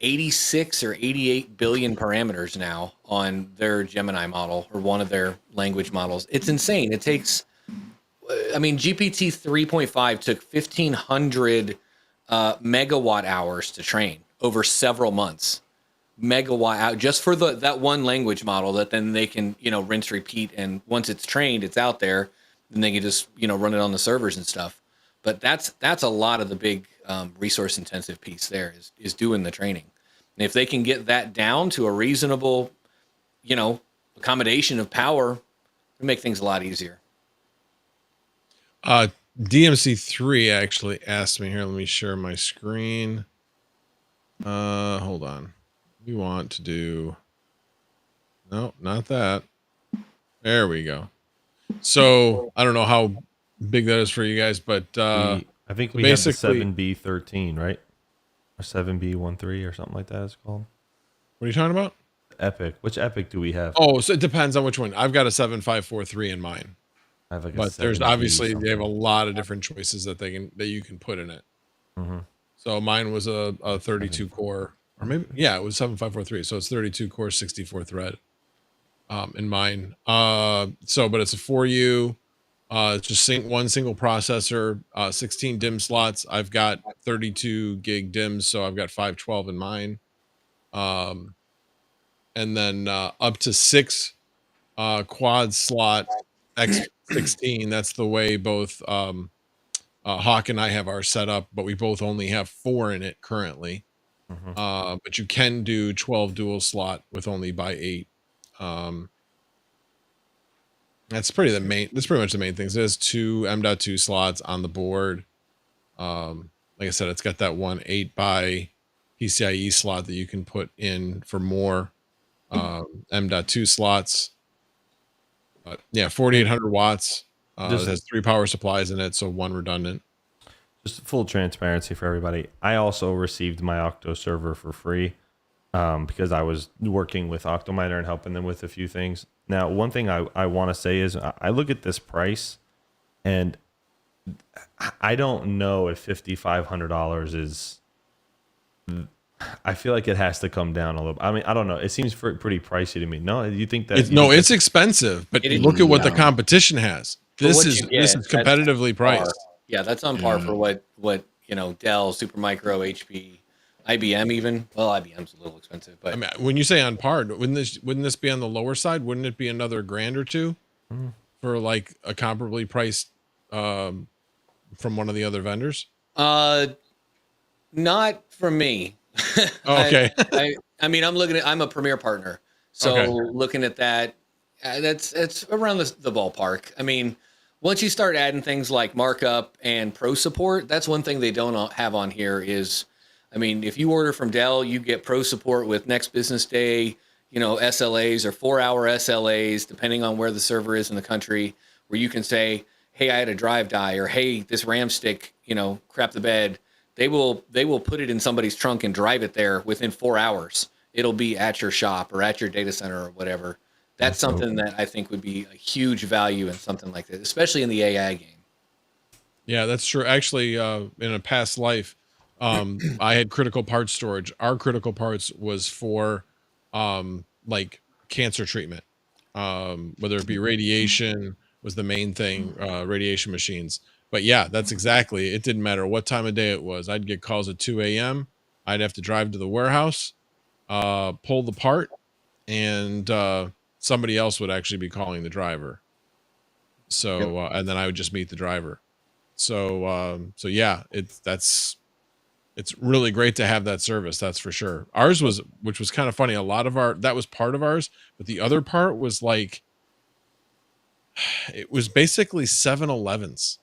86 or 88 billion parameters now on their Gemini model or one of their language models. It's insane. It takes, I mean, GPT 3.5 took 1,500 megawatt hours to train over several months. Megawatt out just for that one language model that then they can, you know, rinse, repeat. And once it's trained, it's out there, then they can just, you know, run it on the servers and stuff. But that's a lot of the big resource intensive piece there is doing the training. And if they can get that down to a reasonable, you know, accommodation of power, it'll make things a lot easier. DMC3 actually asked me here. Let me share my screen. Hold on. We want to do, no, not that. There we go. So I don't know how big that is for you guys, but I think we have the 7B13, right? Or 7B13 or something like that it's called. What are you talking about? Epic. Which Epic do we have? Oh, so it depends on which one. I've got a 7543 in mine. I have like but there's obviously they have a lot of different choices that you can put in it. Mm-hmm. So mine was a 32 core, or maybe it was 7543. So it's 32 core, 64 thread. In mine. But it's a 4U. It's just one single processor, 16 DIMM slots. I've got 32 gig DIMMs, so I've got 512 in mine. And then up to 6 quad slot X16. That's the way both Hawk and I have ours set up, but we both only have 4 in it currently. Mm-hmm. But you can do 12 dual slot with only by 8. That's pretty much the main things. There's 2 M.2 slots on the board. Like I said, it's got that 1 8x PCIe slot that you can put in for more M.2 slots. But yeah, 4,800 watts. It has 3 power supplies in it, so 1 redundant. Just full transparency for everybody. I also received my Octo server for free because I was working with Octominer and helping them with a few things. Now, one thing I want to say is I look at this price and I don't know if $5,500 is... I feel like it has to come down a little. I mean, I don't know. It seems pretty pricey to me. No, you think that? It's expensive, but look at what the competition has. This is competitively priced. Yeah, that's on par for what you know, Dell, Supermicro, HP, IBM even. Well, IBM's a little expensive, but I mean, when you say on par, wouldn't this be on the lower side? Wouldn't it be another $1,000 or $2 for like a comparably priced from one of the other vendors? Not for me. Okay. I mean, I'm a Premier partner, so looking at that, it's around the ballpark. I mean, once you start adding things like markup and pro support, that's one thing they don't have on here is, I mean, if you order from Dell, you get pro support with next business day. SLAs or 4-hour SLAs, depending on where the server is in the country, where you can say, hey, I had a drive die, or hey, this RAM stick, crap the bed. They will put it in somebody's trunk and drive it there within 4 hours. It'll be at your shop or at your data center or whatever. That's something that I think would be a huge value in something like this, especially in the AI game. Yeah, that's true. Actually, in a past life, I had critical parts storage. Our critical parts was for like cancer treatment, whether it be radiation was the main thing, radiation machines. But yeah, that's exactly. It didn't matter what time of day it was. I'd get calls at 2 a.m. I'd have to drive to the warehouse, pull the part, and somebody else would actually be calling the driver. So and then I would just meet the driver. So yeah, it's really great to have that service. That's for sure. Ours was, which was kind of funny. A lot of that was part of ours, but the other part was like, it was basically 7-Elevens.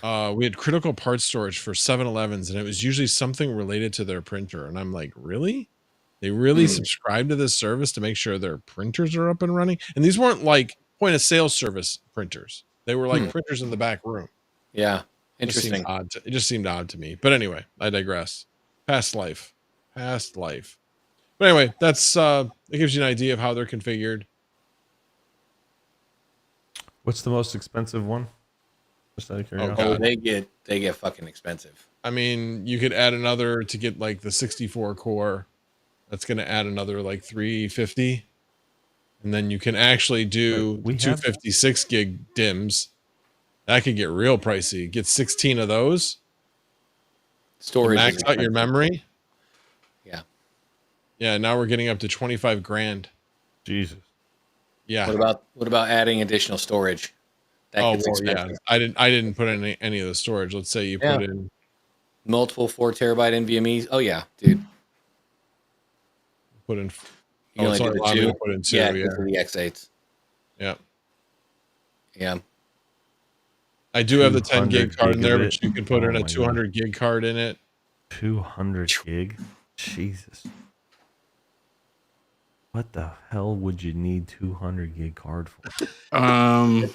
We had critical parts storage for 7-Elevens, and it was usually something related to their printer. And I'm like, really? They really subscribe to this service to make sure their printers are up and running? And these weren't like point of sale service printers. They were like printers in the back room. Yeah. Interesting. It just seemed odd to me. But anyway, I digress. Past life. But anyway, that's it gives you an idea of how they're configured. What's the most expensive one? Just out of curiosity. They get fucking expensive. I mean, you could add another to get like the 64 core. That's going to add another like 350. And then you can actually do 256 gig DIMMs. That could get real pricey. Get 16 of those. Storage. Max out your memory. Yeah. Yeah. Now we're getting up to 25 grand. Jesus. Yeah. What about adding additional storage? That gets expensive. Yeah. I didn't put in any of the storage. Let's say you put in multiple 4 terabyte NVMe's. Oh yeah, dude. Put in. You only did the 2. Put in 2. Yeah, for the X8s. Yeah. Yeah. I do have the 10 gig card in there, but you can put in a 200 gig card in it. 200 gig? Jesus. What the hell would you need 200 gig card for?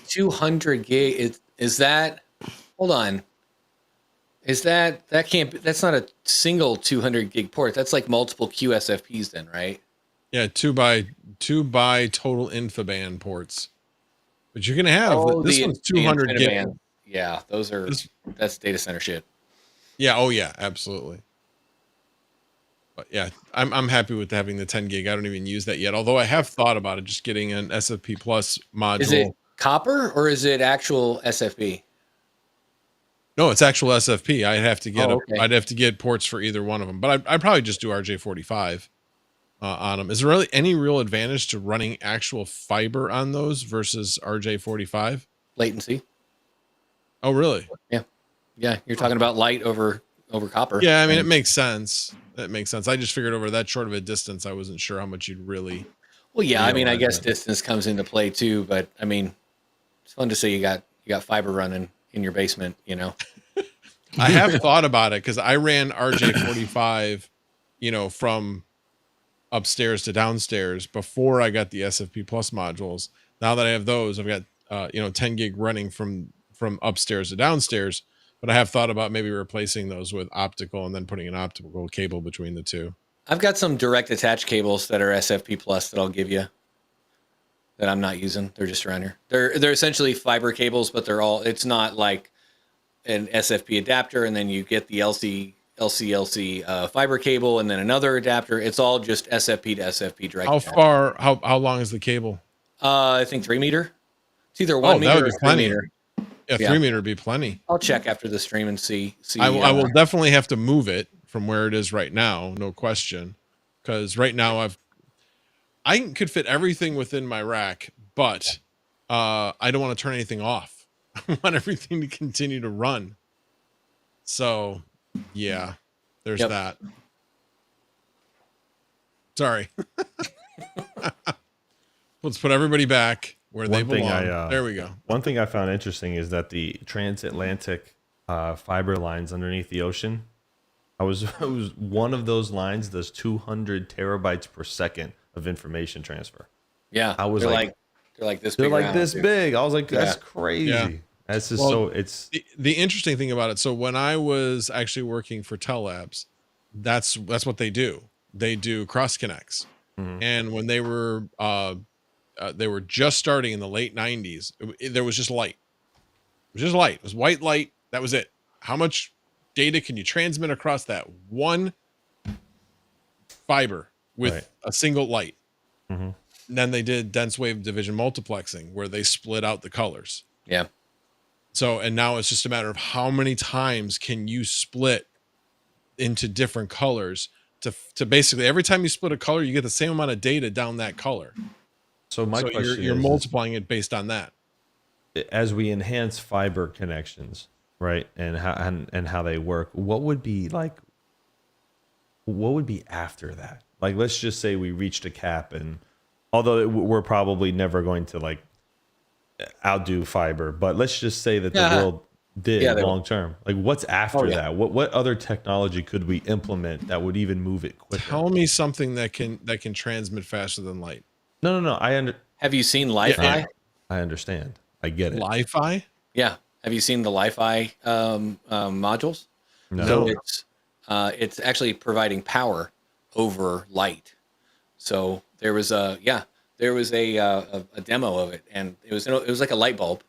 200 gig is that? Hold on. Is that's not a single 200 gig port. That's like multiple QSFPs then, right? Yeah, 2 by total InfiniBand ports. But you're gonna have this one's 200 gig. Yeah, that's data center shit. Yeah, oh yeah, absolutely. But yeah, I'm happy with having the 10 gig. I don't even use that yet. Although I have thought about it, just getting an SFP Plus module. Is it copper or is it actual SFP? No, it's actual SFP. I'd have to get I'd have to get ports for either one of them. But I'd probably just do RJ45 on them. Is there really any real advantage to running actual fiber on those versus RJ45? Latency. Oh, really? Yeah. Yeah, you're talking about light over copper. Yeah, I mean, it makes sense. That makes sense. I just figured over that short of a distance, I wasn't sure how much you'd really. Well, yeah, I mean, I guess distance comes into play too, but I mean, it's fun to say you got fiber running in your basement, I have thought about it because I ran RJ45, from upstairs to downstairs before I got the SFP Plus modules. Now that I have those, I've got 10 gig running from upstairs to downstairs. But I have thought about maybe replacing those with optical and then putting an optical cable between the two. I've got some direct attach cables that are SFP Plus that I'll give you that I'm not using. They're just around here. They're essentially fiber cables, but it's not like an SFP adapter and then you get the LC fiber cable and then another adapter. It's all just SFP to SFP direct. How long is the cable? I think 3 meter. It's either 1 meter or 3 meter. Yeah, 3 meter would be plenty. I'll check after the stream and see. I will definitely have to move it from where it is right now, no question. Because right now I could fit everything within my rack, but I don't want to turn anything off. I want everything to continue to run. So, yeah, there's that. Sorry. Let's put everybody back where they belong. There we go. One thing I found interesting is that the transatlantic fiber lines underneath the ocean, it was one of those lines does 200 terabytes per second of information transfer. Yeah, I was they're like they're like this. they're big like around, this too. big. I was like, that's Yeah. crazy. Yeah. That's just Well, so it's the interesting thing about it. So when I was actually working for Tellabs, that's what they do. They do cross connects. Mhm. And when they were just starting in the late 90s, there was just light. It was just light. It was white light. That was it. How much data can you transmit across that one fiber with Right. a single light? Mhm. And then they did dense wave division multiplexing where they split out the colors. Yeah. So, and now it's just a matter of how many times can you split into different colors to basically every time you split a color, you get the same amount of data down that color. so my So question you're is multiplying it based on that. as we enhance fiber connections, right? And how they work, what would be after that? Like, let's just say we reached a cap, and although we're probably never going to like outdo fiber, but let's just say that the Yeah. world did Yeah, they will. long term. Like, what's after yeah. that? What other technology could we implement that would even move it quicker? Tell me something that can transmit faster than light. No. Have you seen Li-Fi? Yeah. I understand. I get it. Li-Fi? Yeah. Have you seen the Li-Fi modules? No. So it's actually providing power over light. So there was a demo of it, and it was like a light bulb,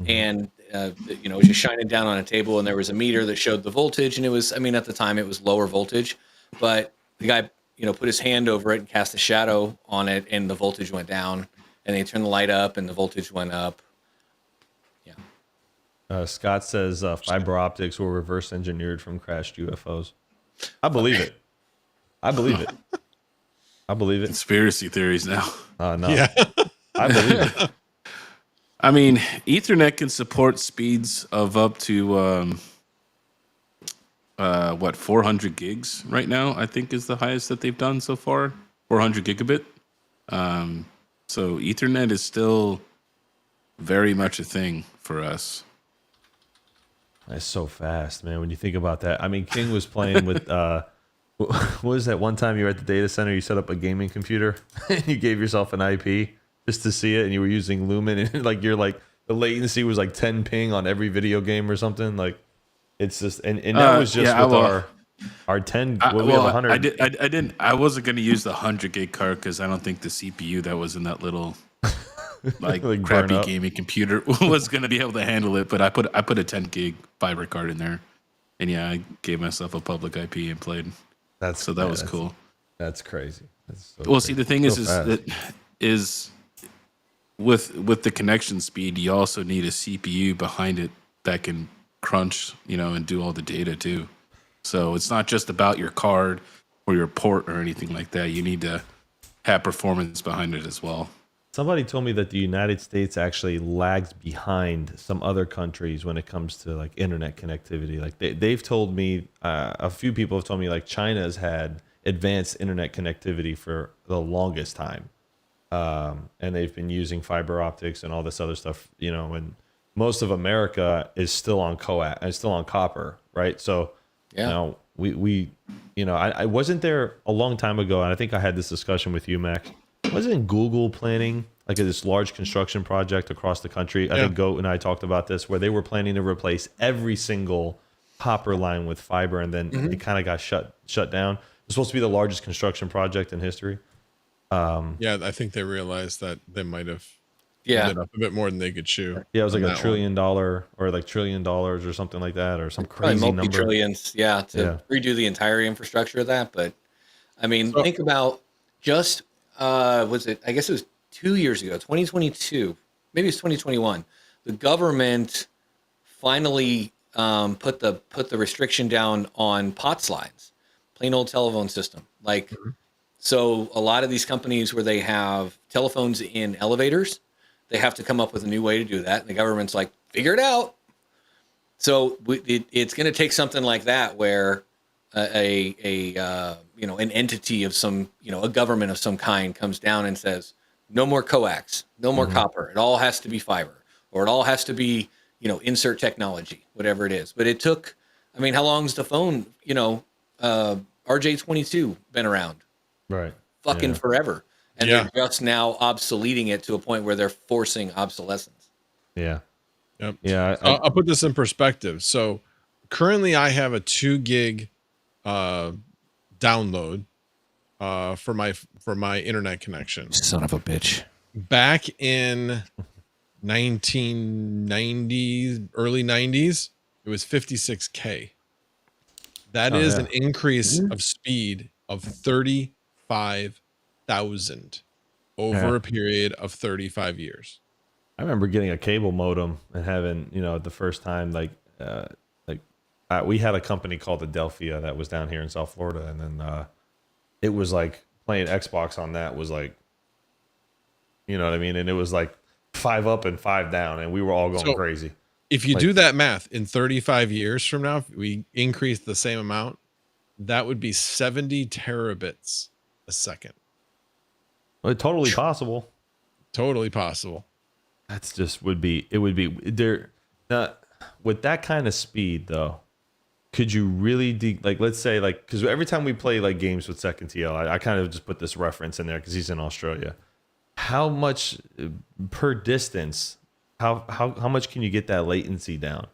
and it was just shining down on a table, and there was a meter that showed the voltage, and it was, I mean, at the time it was lower voltage, but the guy put his hand over it and cast a shadow on it, and the voltage went down, and they turned the light up, and the voltage went up. Yeah. Scott says fiber optics were reverse engineered from crashed UFOs. I believe it. I believe it. I believe it. Conspiracy theories now. No, Yeah. I believe it. I mean, Ethernet can support speeds of up to 400 gigs right now. I think is the highest that they've done so far. 400 gigabit. So Ethernet is still very much a thing for us. That's so fast, man. When you think about that, I mean, King was playing with. What was that one time you were at the data center? You set up a gaming computer and you gave yourself an IP just to see it, and you were using Lumen, and like the latency was like 10 ping on every video game or something. Like, it's just and that was just with our 10. We have 100. I wasn't going to use the 100 gig card because I don't think the CPU that was in that little like Like crappy burn up. gaming computer was going to be able to handle it. But I put a 10 gig fiber card in there, and yeah, I gave myself a public IP and played. That was cool. That's crazy. That's so Well, crazy. see, the thing is with the connection speed, you also need a CPU behind it that can crunch, and do all the data too. So it's not just about your card or your port or anything like that. You need to have performance behind it as well. Somebody told me that the United States actually lags behind some other countries when it comes to like internet connectivity. Like they've told me, a few people have told me like China has had advanced internet connectivity for the longest time. And they've been using fiber optics and all this other stuff, and most of America is still on copper, right? So, Yeah. I wasn't there a long time ago, and I think I had this discussion with you, Mac. Wasn't Google planning like this large construction project across the country? I think Goat and I talked about this, where they were planning to replace every single copper line with fiber, and then it kind of got shut down. It's supposed to be the largest construction project in history. Yeah, I think they realized that they might have Yeah. ended up a bit more than they could chew. Yeah, it was like on $1 that trillion or like $1 trillion or something like that, or some Probably crazy number. multi-trillions, to redo the entire infrastructure of that. But I mean, So- think about just I guess it was 2 years ago, 2022, maybe it's 2021. The government finally put the restriction down on POTS lines, plain old telephone system. Like, so a lot of these companies where they have telephones in elevators, they have to come up with a new way to do that, and the government's like, figure it out. So it's going to take something like that, where an entity of some, a government of some kind comes down and says, no more coax, no more copper. It all has to be fiber, or it all has to be, insert technology, whatever it is. But it took, I mean, how long's the phone, RJ22 been around? Right. Fucking forever. and they're just now obsoleting it to a point where they're forcing obsolescence. Yeah. Yep. Yeah. I'll put this in perspective. So currently I have a 2 gig download for my internet connection. Son of a bitch. Back in 1990s, early 90s, it was 56K. That is an increase of speed of 35,000 over a period of 35 years. I remember getting a cable modem and having, the first time, we had a company called Adelphia that was down here in South Florida. And then it was like playing Xbox on that was like, you know what I mean? And it was like 5 up and 5 down. And we were all going crazy. If you do that math in 35 years from now, if we increase the same amount, that would be 70 terabits a second. Well, totally possible. Totally possible. That's just would be there. With that kind of speed though, could you really let's say because every time we play like games with Second TL, I kind of just put this reference in there because he's in Australia. How much per distance? How much can you get that latency down?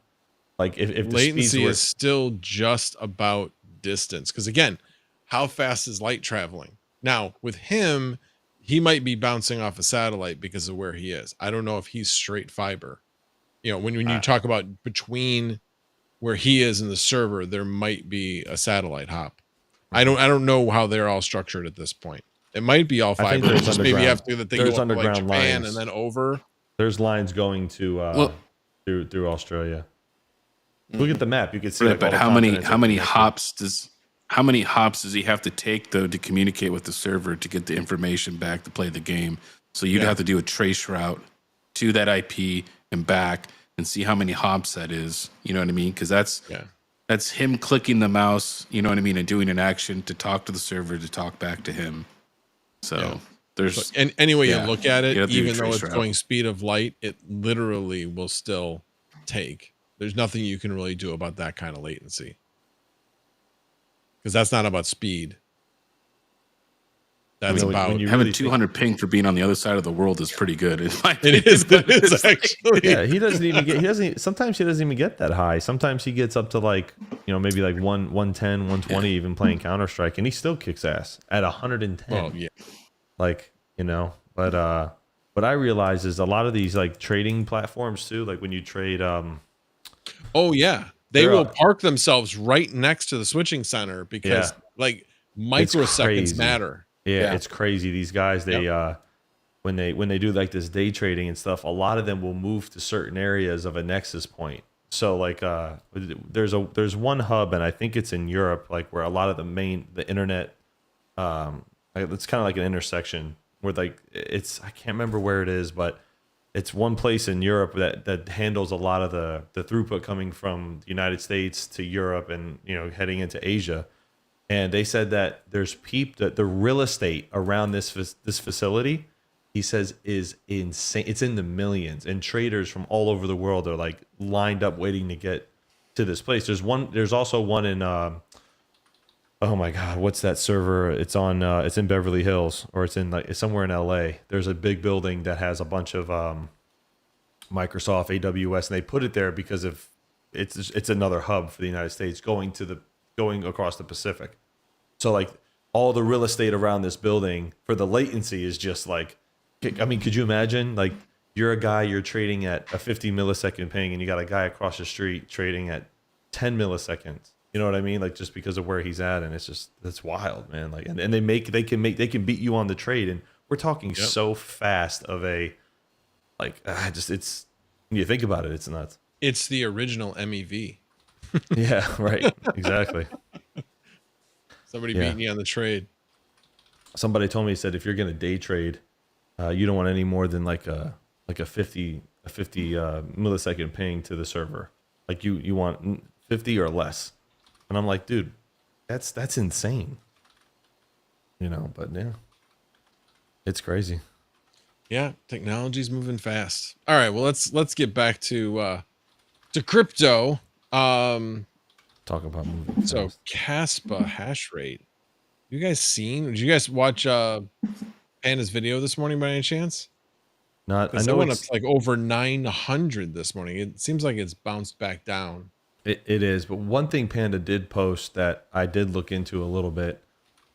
Like if the latency is still just about distance, because again, how fast is light traveling? Now with him, he might be bouncing off a satellite because of where he is. I don't know if he's straight fiber. When you talk about between where he is and the server, there might be a satellite hop. I don't know how they're all structured at this point. It might be all fiber. Just maybe you have to do the thing go up to like Japan and then over. There's lines going to through Australia. Look at the map. You can see. Right, but how many hops does he have to take though to communicate with the server to get the information back to play the game? So you'd have to do a trace route to that IP and back and see how many hops that is. You know what I mean? Because that's him clicking the mouse. You know what I mean, and doing an action to talk to the server to talk back to him. So there's and any way you look at it, even though it's going speed of light, it literally will still take. There's nothing you can really do about that kind of latency. Because that's not about speed. That's about having 200 ping for being on the other side of the world is pretty good. It is actually. Yeah, he doesn't even get. Sometimes he doesn't even get that high. Sometimes he gets up to maybe like 110, 120, even playing Counter-Strike, and he still kicks ass at 110. Well, yeah. But what I realize is a lot of these like trading platforms too, like when you trade. Oh yeah. They will park themselves right next to the switching center because microseconds matter. Yeah, it's crazy. These guys, they when they do like this day trading and stuff, a lot of them will move to certain areas of a nexus point. So there's one hub, and I think it's in Europe, like where a lot of the internet, it's kind of like an intersection where I can't remember where it is, but it's one place in Europe that handles a lot of the throughput coming from the United States to Europe and heading into Asia. And they said that there's that the real estate around this facility, he says, is insane. It's in the millions, and traders from all over the world are like lined up waiting to get to this place. There's also one in oh my God, what's that server? It's in Beverly Hills, or it's somewhere in LA. There's a big building that has a bunch of Microsoft AWS, and they put it there because of it's another hub for the United States going across the Pacific. So like all the real estate around this building for the latency is just like, I mean, could you imagine like you're trading at a 50 millisecond ping and you got a guy across the street trading at 10 milliseconds. You know what I mean? Like just because of where he's at, and that's wild, man. Like, and they can beat you on the trade, and we're talking so fast of a it's when you think about it, it's nuts. It's the original MEV. Yeah, right. Exactly. Somebody beating you on the trade. Somebody told me, he said, if you're going to day trade, you don't want any more than like a 50 millisecond ping to the server. Like you want 50 or less. And I'm like, dude, that's insane. But yeah, it's crazy. Yeah, technology's moving fast. All right, well let's get back to crypto. Talk about moving. So Kaspa hash rate. Did you guys watch Panda's video this morning by any chance? Not. I Because it know went up it's, to like over 900 this morning. It seems like it's bounced back down. it is. But one thing Panda did post that I did look into a little bit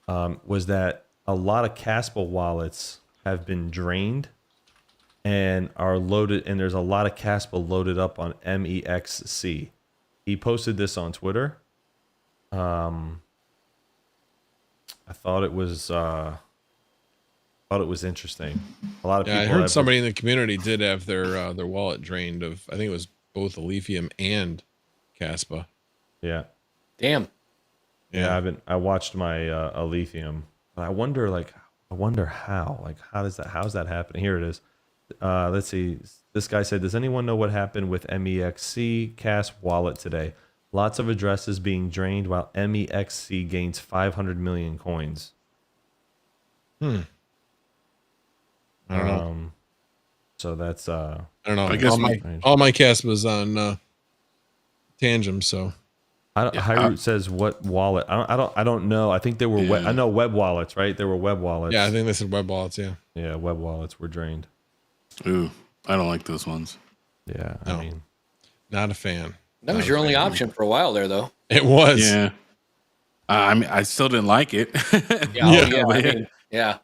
was that a lot of Kaspa wallets have been drained and are loaded, and there's a lot of Kaspa loaded up on MEXC. He posted this on Twitter. I thought it was interesting. A lot of Yeah, I people heard have somebody in the community did have their wallet drained of, I think it was both Alephium and Kaspa. yeah. Damn. Yeah, I watched my Alethium. I wonder how. Like, how's that happening? Here it is. Let's see. This guy said, "Does anyone know what happened with MEXC Cas wallet today? Lots of addresses being drained while MEXC gains 500 million coins." I don't know. So that's I don't know. I guess all my Kaspa's on Tangent, so Hyroot says what wallet? I don't know. I think they were I know web wallets, right? They were web wallets. yeah, I think they said web wallets. Yeah, Yeah, web wallets were drained. Ooh, I don't like those ones. Yeah, No. I mean, not a fan. That was your only option for a while there, though. It was. Yeah. I mean, I still didn't like it. Yeah. I mean, yeah.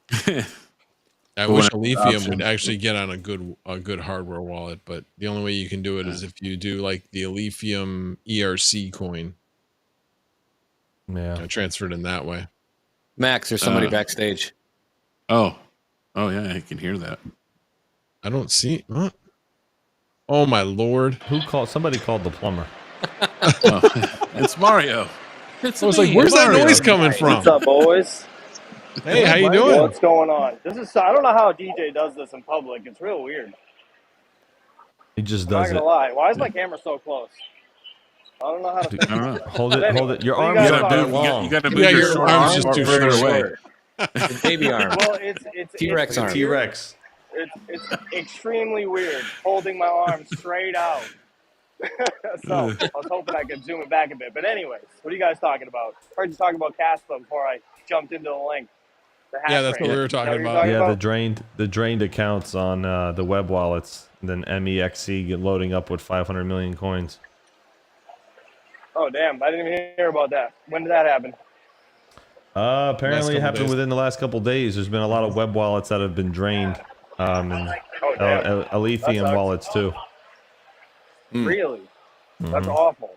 I But wish when Alephium option- would actually get on a good hardware wallet, but the only way you can do it is if you do like the Alephium ERC coin. yeah. I transferred in that way. Max, there's somebody backstage. oh yeah, I can hear that. I don't see. Huh? Oh my lord! Who called? Somebody called the plumber. Oh, it's Mario. It's I was me, like, "Where's Mario. that noise coming from?" What's up, boys? Hey, how you doing? What's going on? This is I don't know how a DJ does this in public. It's real weird. He just I'm not does gonna it. lie. Why is my camera so close? I don't know how to. I don't know. Hold it. Anyway, Hold it. Your what do you arms guys are talking too about? long. You got to move Yeah, your your short arm's arms just too further short. away. The baby arm. Well, it's T-Rex it's arm. T-Rex. It's extremely weird holding my arm straight out. So I was hoping I could zoom it back a bit. But anyways, what are you guys talking about? Heard you talking about Kaspa before I jumped into the link. The Yeah, that's Hashrate. what we were Is that talking you're about. Yeah, the drained accounts on the web wallets. And then MEXC get loading up with 500 million coins. Oh damn! I didn't even hear about that. When did that happen? Apparently, it couple happened days. within the last couple days. There's been a lot of web wallets that have been drained, and Oh damn! Alethium sucks. wallets too. Really? That's Mhm. awful.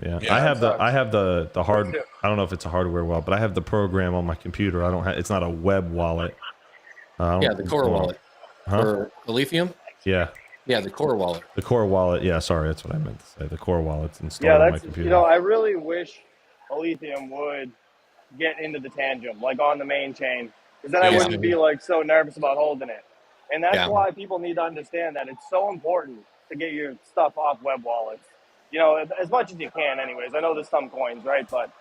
Yeah, Yeah, I have that the hard. I don't know if it's a hardware wallet, but I have the program on my computer. I don't have. It's not a web wallet. Yeah, the core wallet. Huh? For Alephium? Yeah, Yeah, the core wallet. the core wallet. Yeah, sorry, that's what I meant to say. The core wallet's installed Yeah, on my that's computer. I really wish Alethium would get into the tangent, like on the main chain, because then I Yeah. wouldn't be like so nervous about holding it. And that's Yeah. why people need to understand that it's so important to get your stuff off web wallets. You know, as much as you can, anyways. I know there's some coins, right? But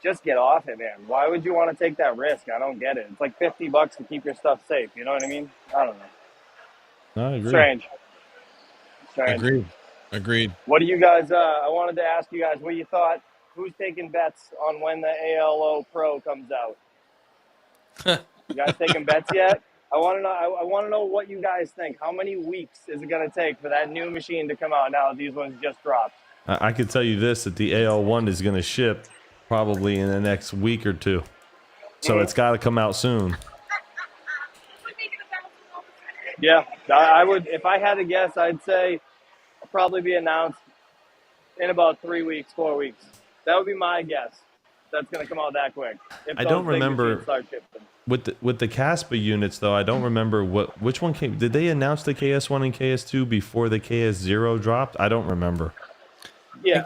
just get off it, man. Why would you want to take that risk? I don't get it. It's like $50 to keep your stuff safe. You know what I mean? I don't know. No, I agree. Strange. Agreed. What do you guys? I wanted to ask you guys what you thought. Who's taking bets on when the ALO Pro comes out? You guys taking bets yet? I want to know. I want to know what you guys think. How many weeks is it going to take for that new machine to come out? Now that these ones just dropped. I could tell you this: that the AL1 is going to ship probably in the next week or two, so it's got to come out soon. Yeah, I would. If I had to guess, I'd say it'll probably be announced in about 3 weeks, 4 weeks. That would be my guess. That's going to come out that quick. If I those don't big remember- machines start shipping. With the Kaspa units, though, I don't remember which one came. Did they announce the KS1 and KS2 before the KS0 dropped? I don't remember. Yeah,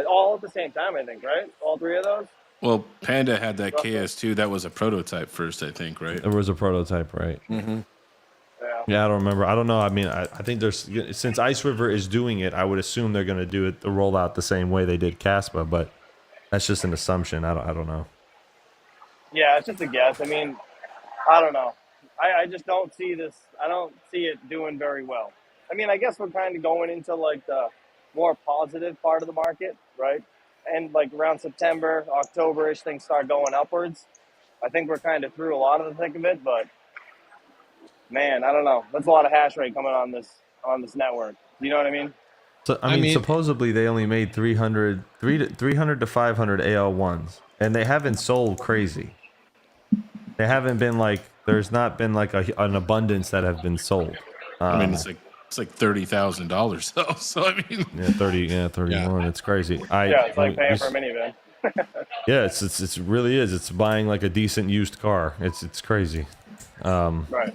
all at the same time, I think, right? All three of those? Well, Panda had that KS2. That was a prototype first, I think, right? There was a prototype, right? Mm-hmm. Yeah. Yeah, I don't remember. I don't know. I mean, I think there's since Ice River is doing it, I would assume they're going to do it the rollout the same way they did Kaspa, but that's just an assumption. I don't know. Yeah, it's just a guess. I mean, I don't know. I just don't see this. I don't see it doing very well. I mean, I guess we're kind of going into like the more positive part of the market, right? And like around September, October-ish, things start going upwards. I think we're kind of through a lot of the thick of it, but man, I don't know. That's a lot of hash rate coming on this network. You know what I mean? So I mean, supposedly they only made 300 to 500 AL1s, and they haven't sold crazy. They haven't been like, there's not been like an abundance that have been sold. I mean, it's like $30,000 though. So I mean, 31. It's crazy. Yeah, it's like paying for a minivan. Yeah, it's really is. It's buying like a decent used car. It's crazy. Right.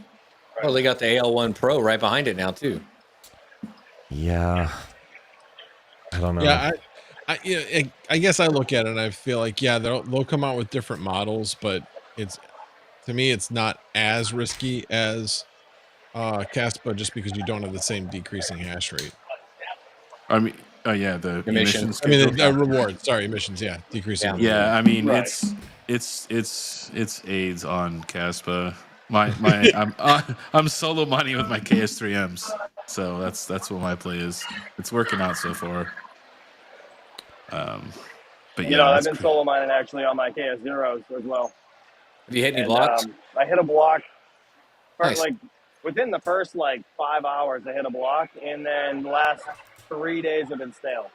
Well, they got the AL1 Pro right behind it now too. Yeah. I don't know. Yeah, I guess I look at it and I feel like, yeah, they'll come out with different models, but to me it's not as risky as Kaspa, just because you don't have the same decreasing hash rate. I mean, yeah, the emissions. I mean, the reward. Sorry, emissions. Yeah, decreasing. Yeah, I mean, Right. it's AIDS on Kaspa. I'm solo mining with my KS3Ms, so that's what my play is. It's working out so far. But yeah, You know, I've been solo mining actually on my KS0s as well. Have you hit any And, blocks? I hit a block for, Nice. like within the first like 5 hours. I hit a block, and then the last 3 days have been stale.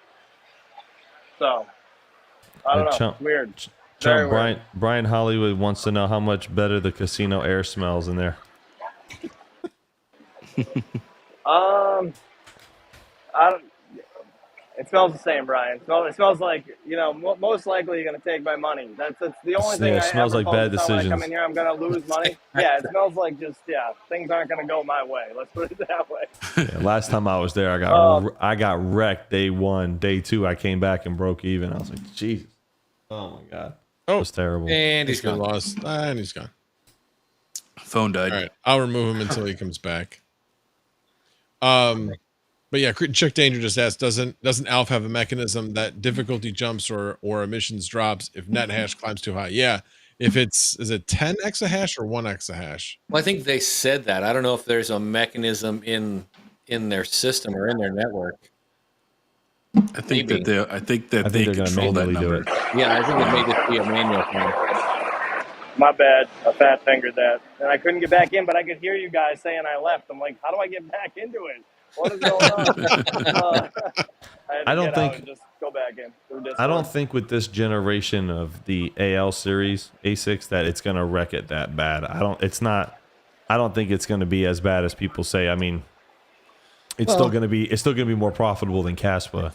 So I don't know. It's weird. Very weird. Brian Hollywood wants to know how much better the casino air smells in there. I don't. It smells the same, Brian. It smells like, you know, most likely you're gonna take my money. That's the only thing. Yeah, it I smells ever like bad focus on when I decisions. come in here, I'm gonna lose money. Yeah, it smells like just things aren't gonna go my way. Let's put it that way. Yeah, last time I was there, I got wrecked day 1. Day 2, I came back and broke even. I was like, Jesus. Oh my God. It was terrible. And he's gone. Lost, and he's gone. phone died. All right, I'll remove him until he comes back. But yeah, Chick Danger just asked, doesn't Alf have a mechanism that difficulty jumps or emissions drops if net hash climbs too high? Yeah, if is it 10 exahash or 1 exahash? Well, I think they said that. I don't know if there's a mechanism in their system or in their network. I think Maybe. that they they're gonna control that manually do number. it. Yeah, I think it may just be a manual thing. My bad. I fat fingered that, and I couldn't get back in, but I could hear you guys saying I left. I'm like, how do I get back into it? What is going on? I don't think- and just go back in. I don't think with this generation of the AL series A6 that it's gonna wreck it that bad. I don't think it's gonna be as bad as people say. I mean, it's still gonna be more profitable than Kaspa.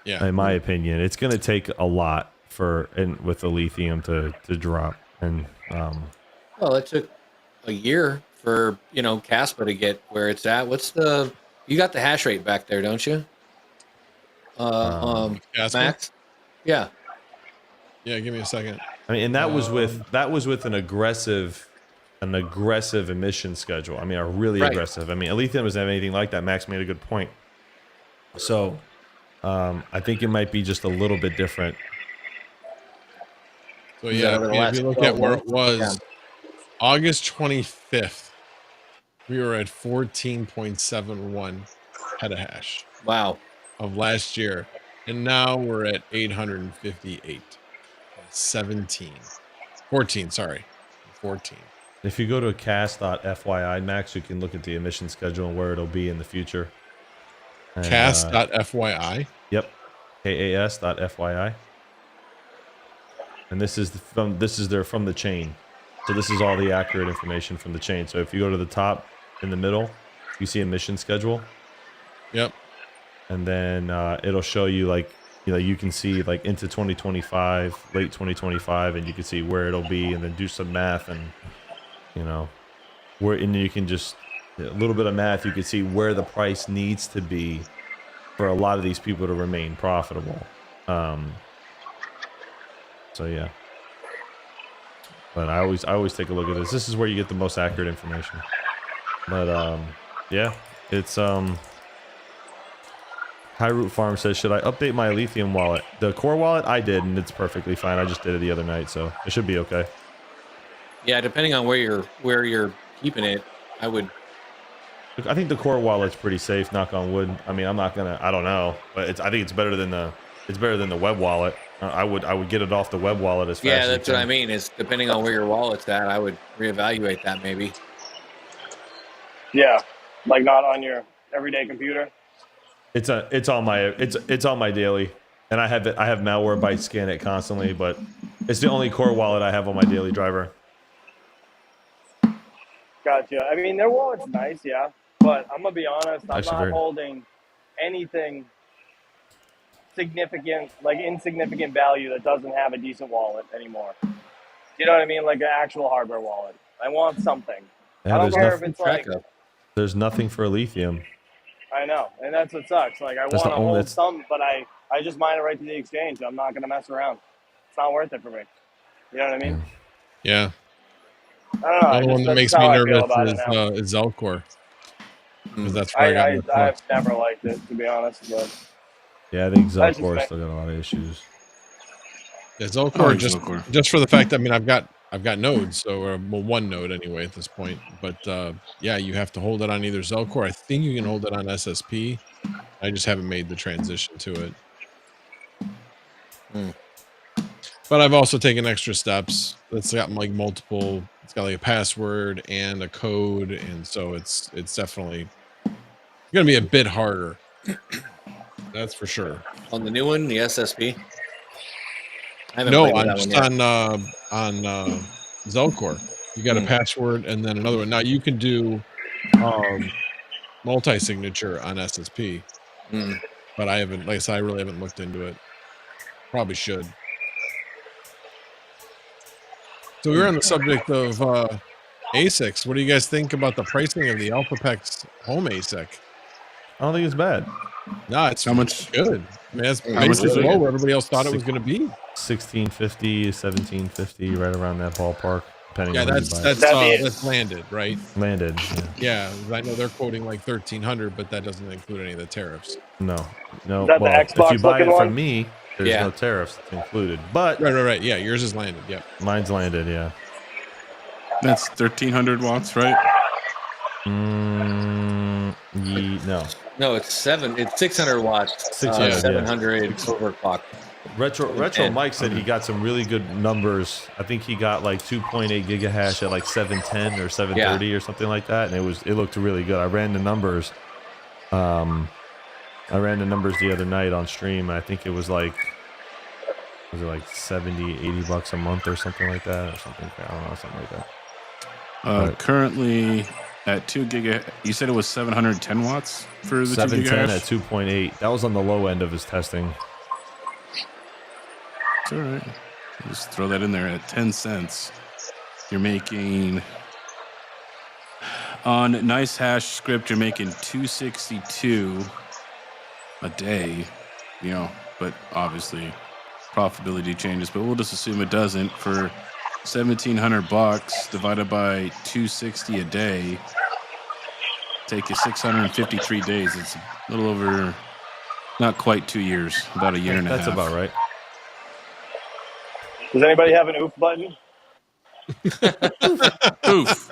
Yeah, In my opinion, it's gonna take a lot with the lithium to drop. And Well, it took a year for Kaspa to get where it's at. You got the hash rate back there, don't you? Kaspa? Max? Yeah. Yeah, give me a second. I mean, and that was with an aggressive emission schedule. I mean, a really Right. aggressive. I mean, lithium doesn't have anything like that. Max made a good point. So, I think it might be just a little bit different. So yeah, over the if last you look 12 at where it months, was, August 25th, we were at 14.71 petahash Wow. of last year, and now we're at 858. 14, sorry. 14. If you go to cast.fyi, Max, you can look at the emission schedule and where it'll be in the future. And, Cast.fyi. Yep, kas.fyi. And this is from the chain. So this is all the accurate information from the chain. So if you go to the top in the middle, you see emission schedule. Yep. And then it'll show you you can see like into 2025, late 2025, and you can see where it'll be, and then do some math, and and you can just a little bit of math. You can see where the price needs to be for a lot of these people to remain profitable. So yeah. But I always take a look at this. This is where you get the most accurate information. But yeah, it's High Root Farm says, should I update my lithium wallet? The core wallet I did, and it's perfectly fine. I just did it the other night, so it should be okay. Yeah, depending on where you're keeping it, I would. I think the core wallet's pretty safe, knock on wood. I mean, I don't know, but I think it's better than the web wallet. I would get it off the web wallet as fast. Yeah, as that's you what I can. mean. Is depending on where your wallet's at, I would reevaluate that maybe. Yeah, like not on your everyday computer. It's on my daily, and I have Malwarebytes scan it constantly, but it's the only core wallet I have on my daily driver. Gotcha. I mean, their wallet's nice, yeah, but I'm gonna be honest. I'm Actually, not very- holding anything significant, like insignificant value that doesn't have a decent wallet anymore. You know what I mean? Like an actual hardware wallet. I want something. Yeah, I don't there's care nothing- if it's like. There's nothing for lithium. I know, and that's what sucks. Like I That's want the to only- hold that's- some, but I just mine it right to the exchange. I'm not gonna mess around. It's not worth it for me. You know what I mean? Yeah. I don't know. Another one that that's makes how me I feel nervous about it now. is Zelcore. Because that's where I got my I've flux. never liked it, to be honest. But Yeah, I think That's just Zelcore me. still got a lot of issues. Yeah, I Zelcore like just Zelcore. just for the fact that, I mean, I've got nodes, so well, one node anyway at this point. But yeah, you have to hold it on either Zelcore. I think you can hold it on SSP. I just haven't made the transition to it. But I've also taken extra steps. It's got like multiple. It's got like a password and a code, and so it's definitely going to be a bit harder. That's for sure. On the new one, the SSP. I haven't No, played with I'm that just one yet. on Zelcore. You got a password and then another one. Now you can do multi-signature on SSP, but I haven't. Like I said, I really haven't looked into it. Probably should. So we were on the subject of ASICs. What do you guys think about the pricing of the AlphaPex home ASIC? I don't think it's bad. No, it's How much- good. I mean, that's much is basically it? low where everybody else thought it was going to be. 1650, 1750, right around that ballpark, depending Yeah, on where you buy it. that's landed, right? Landed. Yeah. Yeah, I know they're quoting like 1,300, but that doesn't include any of the tariffs. No. Is that the Well, if Xbox you buy it looking from one? me, there's Yeah. no tariffs included. But Right. Yeah, yours is landed. Yep. mine's landed. Yeah. That's 1,300 watts, right? No. No, it's 600 watts. 600, yeah. 700 overclock. Retro Mike said he got some really good numbers. I think he got like 2.8 gigahash at like 710 or 730 or something like that, and it looked really good. I ran the numbers. The other night on stream. I think it was like 70, 80 bucks a month or something like that, or something. I don't know, something like that. Right. Currently at 2 giga, you said it was 710 watts for the 2 710 gigahash? at 2.8. That was on the low end of his testing. It's all right. Just throw that in there at 10 cents. You're making, on nice hash script, you're making 262 a day, but obviously profitability changes, but we'll just assume it doesn't. For 1,700 bucks divided by 260 a day, take you 653 days. It's a little over, not quite 2 years, about a year and a half. That's about right. Does anybody have an oof button? Oof.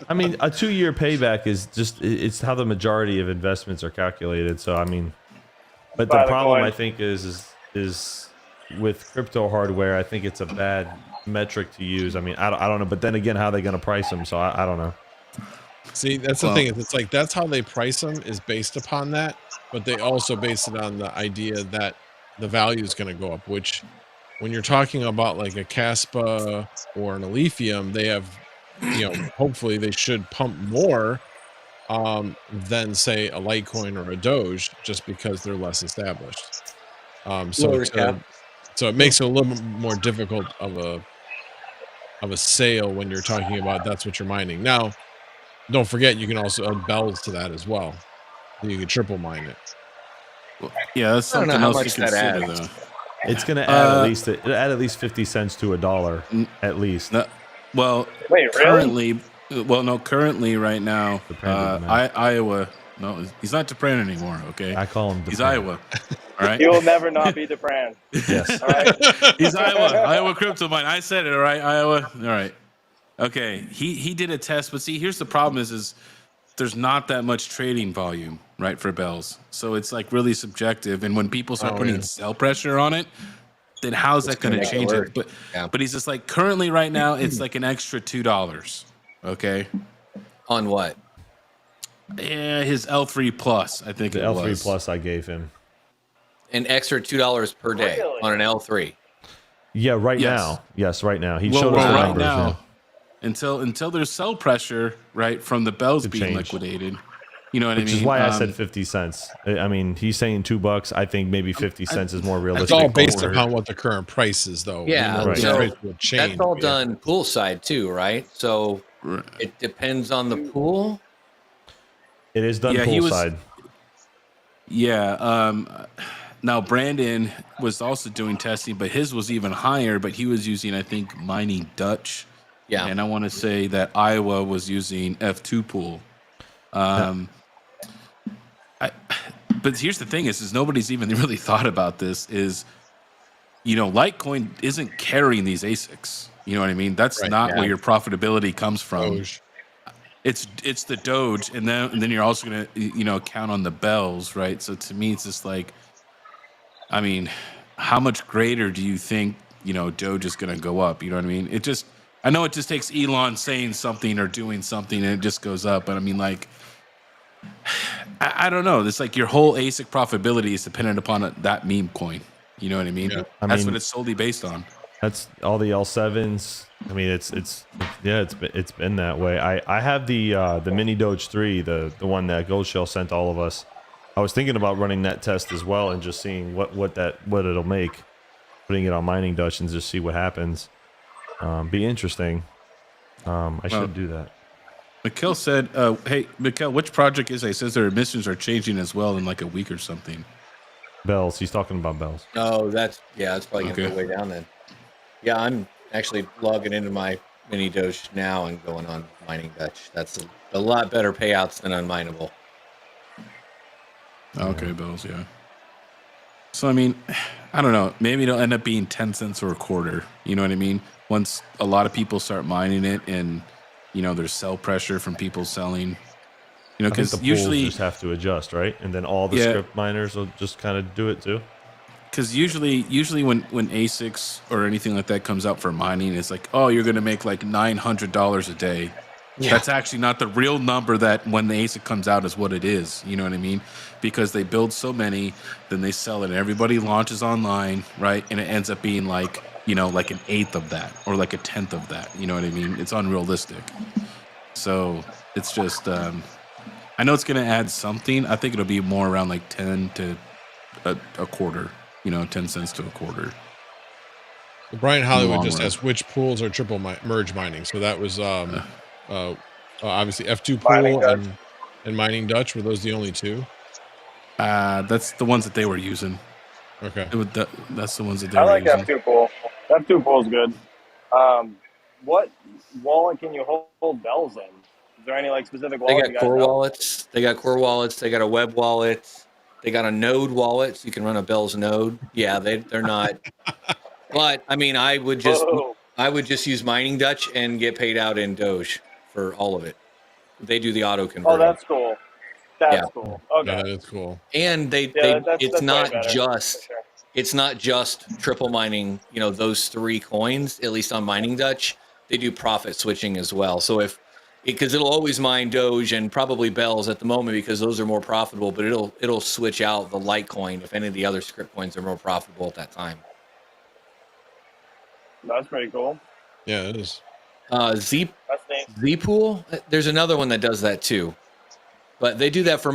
I mean, a 2-year payback is just, it's how the majority of investments are calculated. So, I mean, but Buy the the problem coin. I think is with crypto hardware, I think it's a bad metric to use. I mean, I don't know, but then again, how are they going to price them? So I don't know. See, that's the thing. Is it's like that's how they price them is based upon that, but they also base it on the idea that the value is going to go up. Which, when you're talking about like a Kaspa or an Lithium, they have, hopefully they should pump more than say a Litecoin or a Doge, just because they're less established. Lower cap. So it makes it a little bit more difficult of a sale when you're talking about that's what you're mining. Now, don't forget you can also add bells to that as well. You can triple mine it. Yeah, that's I don't know something how else to much that consider, adds. though. It's going to add at least 50 cents to $1 at least. No, well, Wait, really? currently right now, Dependent, man. Iowa. No, he's not Depran anymore. Okay, I call him. he's Depran. Iowa. All right, You will never not be Depran. Yes. All right. he's Iowa crypto mine. I said it. All right, Iowa. All right. Okay, he did a test, but see, here's the problem: is there's not that much trading volume, right, for bells. So it's like really subjective. And when people start putting sell pressure on it, then how's that going to make it change work. it? Yeah. But he's just like, currently right now, it's like an extra $2. Okay. On what? Yeah, his L3 Plus, I think The it L3 was. Plus I gave him. An extra $2 per day Really? on an L3. Yeah, right Yes. now. Yes, right now. He Well, showed us the right numbers. now, until there's sell pressure, right, from the bells Could being change. liquidated. You know what I Which mean? is why I said 50 cents. I mean, he's saying $2. I think maybe 50 cents is more realistic. It's all based for- upon what the current price is, though. Yeah, Right. so Price will change. that's all done poolside too, right? So Right. it depends on the pool. It is done Yeah, he was- poolside. Yeah. Now Brandon was also doing testing, but his was even higher. But he was using, I think, Mining Dutch. Yeah. And I want to say that Iowa was using F2 pool. But here's the thing: is nobody's even really thought about this. Is Litecoin isn't carrying these ASICs. You know what I mean? That's Right, not yeah. where your profitability comes from. Doge. It's the Doge, and then you're also gonna count on the bells, right? So to me, it's just like, I mean, how much greater do you think Doge is gonna go up? You know what I mean? I know it just takes Elon saying something or doing something, and it just goes up. But I mean, like, I don't know. It's like your whole ASIC profitability is dependent upon that meme coin. You know what I mean? Yeah. That's mean- what it's solely based on. That's all the L7s. I mean, it's been that way. I have the mini Doge 3, the one that Gold Shell sent all of us. I was thinking about running that test as well and just seeing what it'll make, putting it on Mining Dutch and just see what happens. Be interesting. I should do that. Mikkel said, hey, Mikkel, which project is it? It says their emissions are changing as well in like a week or something. Bells. He's talking about bells. Oh, that's probably gonna Okay. go way down then. Yeah, I'm actually logging into my mini Doge now and going on Mining Dutch. That's a lot better payouts than unmineable. Okay, bells, yeah. So, I mean, I don't know. Maybe it'll end up being 10 cents or a quarter. You know what I mean? Once a lot of people start mining it and, there's sell pressure from people selling. I think Because the pools usually... just have to adjust, right? And then all the Yeah. script miners will just kind of do it too. Because usually when ASICs or anything like that comes out for mining, it's like, oh, you're going to make like $900 a day. Yeah. That's actually not the real number that when the ASIC comes out is what it is. You know what I mean? Because they build so many, then they sell it, and everybody launches online, right? And it ends up being like, like an eighth of that or like a tenth of that. You know what I mean? It's unrealistic. So it's just, I know it's going to add something. I think it'll be more around like 10 to a quarter. 10 cents to a quarter. Brian Hollywood Long just run. asked which pools are triple merge mining. So that was obviously F2 Mining pool Dutch. and Mining Dutch. Were those the only two? That's the ones that they were using. Okay. That's the ones that they I were like using. F2 pool. F2 pool is good. What wallet can you hold bells in? Is there any like specific They wallet? got you guys core know? wallets. They got core wallets. They got a web wallet. They got a node wallet, so you can run a Bell's node. Yeah, they're not. But I mean, I would Whoa. just use Mining Dutch and get paid out in Doge for all of it. They do the auto Oh, conversion. that's cool. That's Yeah. cool. Yeah, Okay. that is cool. And Yeah, it's that's way not better, just for sure. it's not just triple mining, those three coins, at least on Mining Dutch. They do profit switching as well. So because it'll always mine Doge and probably Bells at the moment because those are more profitable, but it'll switch out the Litecoin if any of the other script coins are more profitable at that time. That's pretty cool. Yeah, it is. Z That's neat. Pool, there's another one that does that too. But they do that for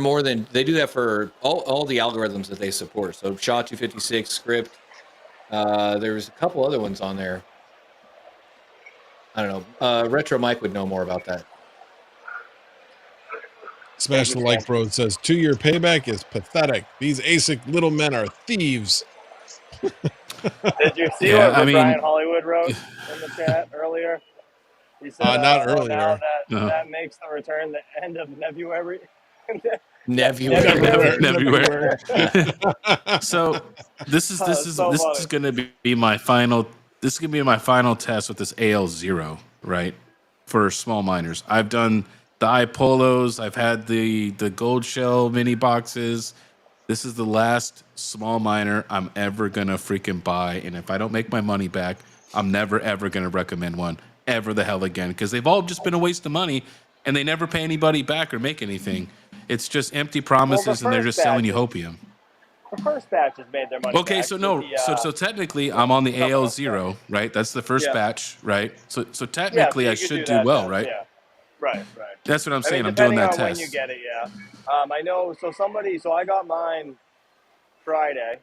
all the algorithms that they support. So SHA-256 script. There's a couple other ones on there. I don't know. Retro Mike would know more about that. Smash the like, bro. It says 2-year payback is pathetic. These ASIC little men are thieves. Did you see Yeah, what I mean- Brian Hollywood wrote in the chat earlier? He said, Not Now earlier. that makes the return the end of February. Nebula. Everywhere. So this is so gonna be my final. This is gonna be my final test with this AL0, right? For small miners, I've done the iPolos. I've had the gold shell mini boxes. This is the last small miner I'm ever gonna freaking buy, and if I don't make my money back, I'm never ever gonna recommend one ever the hell again, because they've all just been a waste of money, and they never pay anybody back or make anything. It's just empty promises, and they're just selling you hopium. The first batch has made their money. Okay, back so no, with so technically I'm on the AL0, right? That's the first batch, right? So technically so I you could should that do well, then. right? Yeah, right. That's what I'm saying. I mean, I'm doing that depending on test. when you get it, yeah. I know. So I got mine Friday.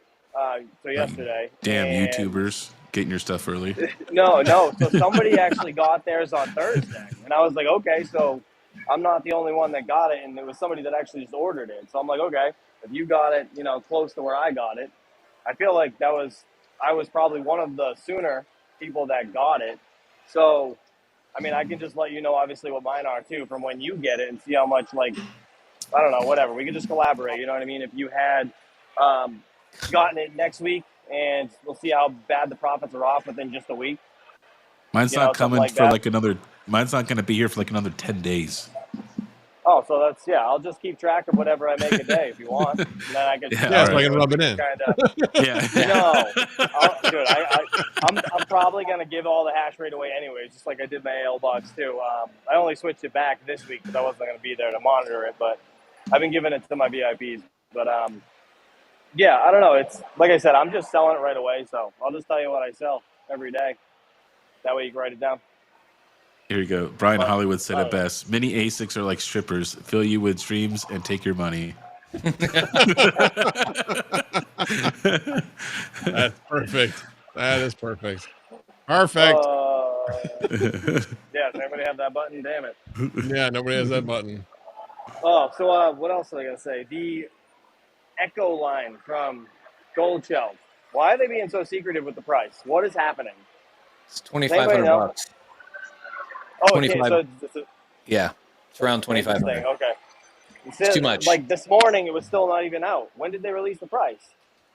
So yesterday. Damn and YouTubers getting your stuff early. No. So somebody actually got theirs on Thursday, and I was like, okay, so I'm not the only one that got it, and it was somebody that actually just ordered it. So I'm like, okay, if you got it, close to where I got it, I feel like I was probably one of the sooner people that got it. So, I mean, I can just let you know, obviously, what mine are too from when you get it, and see how much, like, I don't know, whatever. We can just collaborate. You know what I mean? If you had gotten it next week, and we'll see how bad the profits are off within just a week. Mine's not coming like for that. like another. Mine's not going to be here for like another 10 days. Oh, so that's I'll just keep track of whatever I make a day if you want, and then I can. Yeah, so I can rub it in. Yeah. Dude, I'm probably gonna give all the hash rate away anyways, just like I did my AL box too. I only switched it back this week because I wasn't gonna be there to monitor it, but I've been giving it to my VIPs. But yeah, I don't know. It's like I said, I'm just selling it right away, so I'll just tell you what I sell every day. That way you can write it down. Here you go. Brian Hollywood said it best. Mini ASICs are like strippers. Fill you with dreams and take your money. That's perfect. That is perfect. Perfect. Yeah, does anybody have that button? Damn it. Yeah, nobody has that button. Oh, so what else was I gonna say? The Echo line from Gold Shell. Why are they being so secretive with the price? What is happening? It's $2,500. Oh, okay. 25. So Yeah, it's around 2,500. Okay. It's too much. Like this morning, it was still not even out. When did they release the price?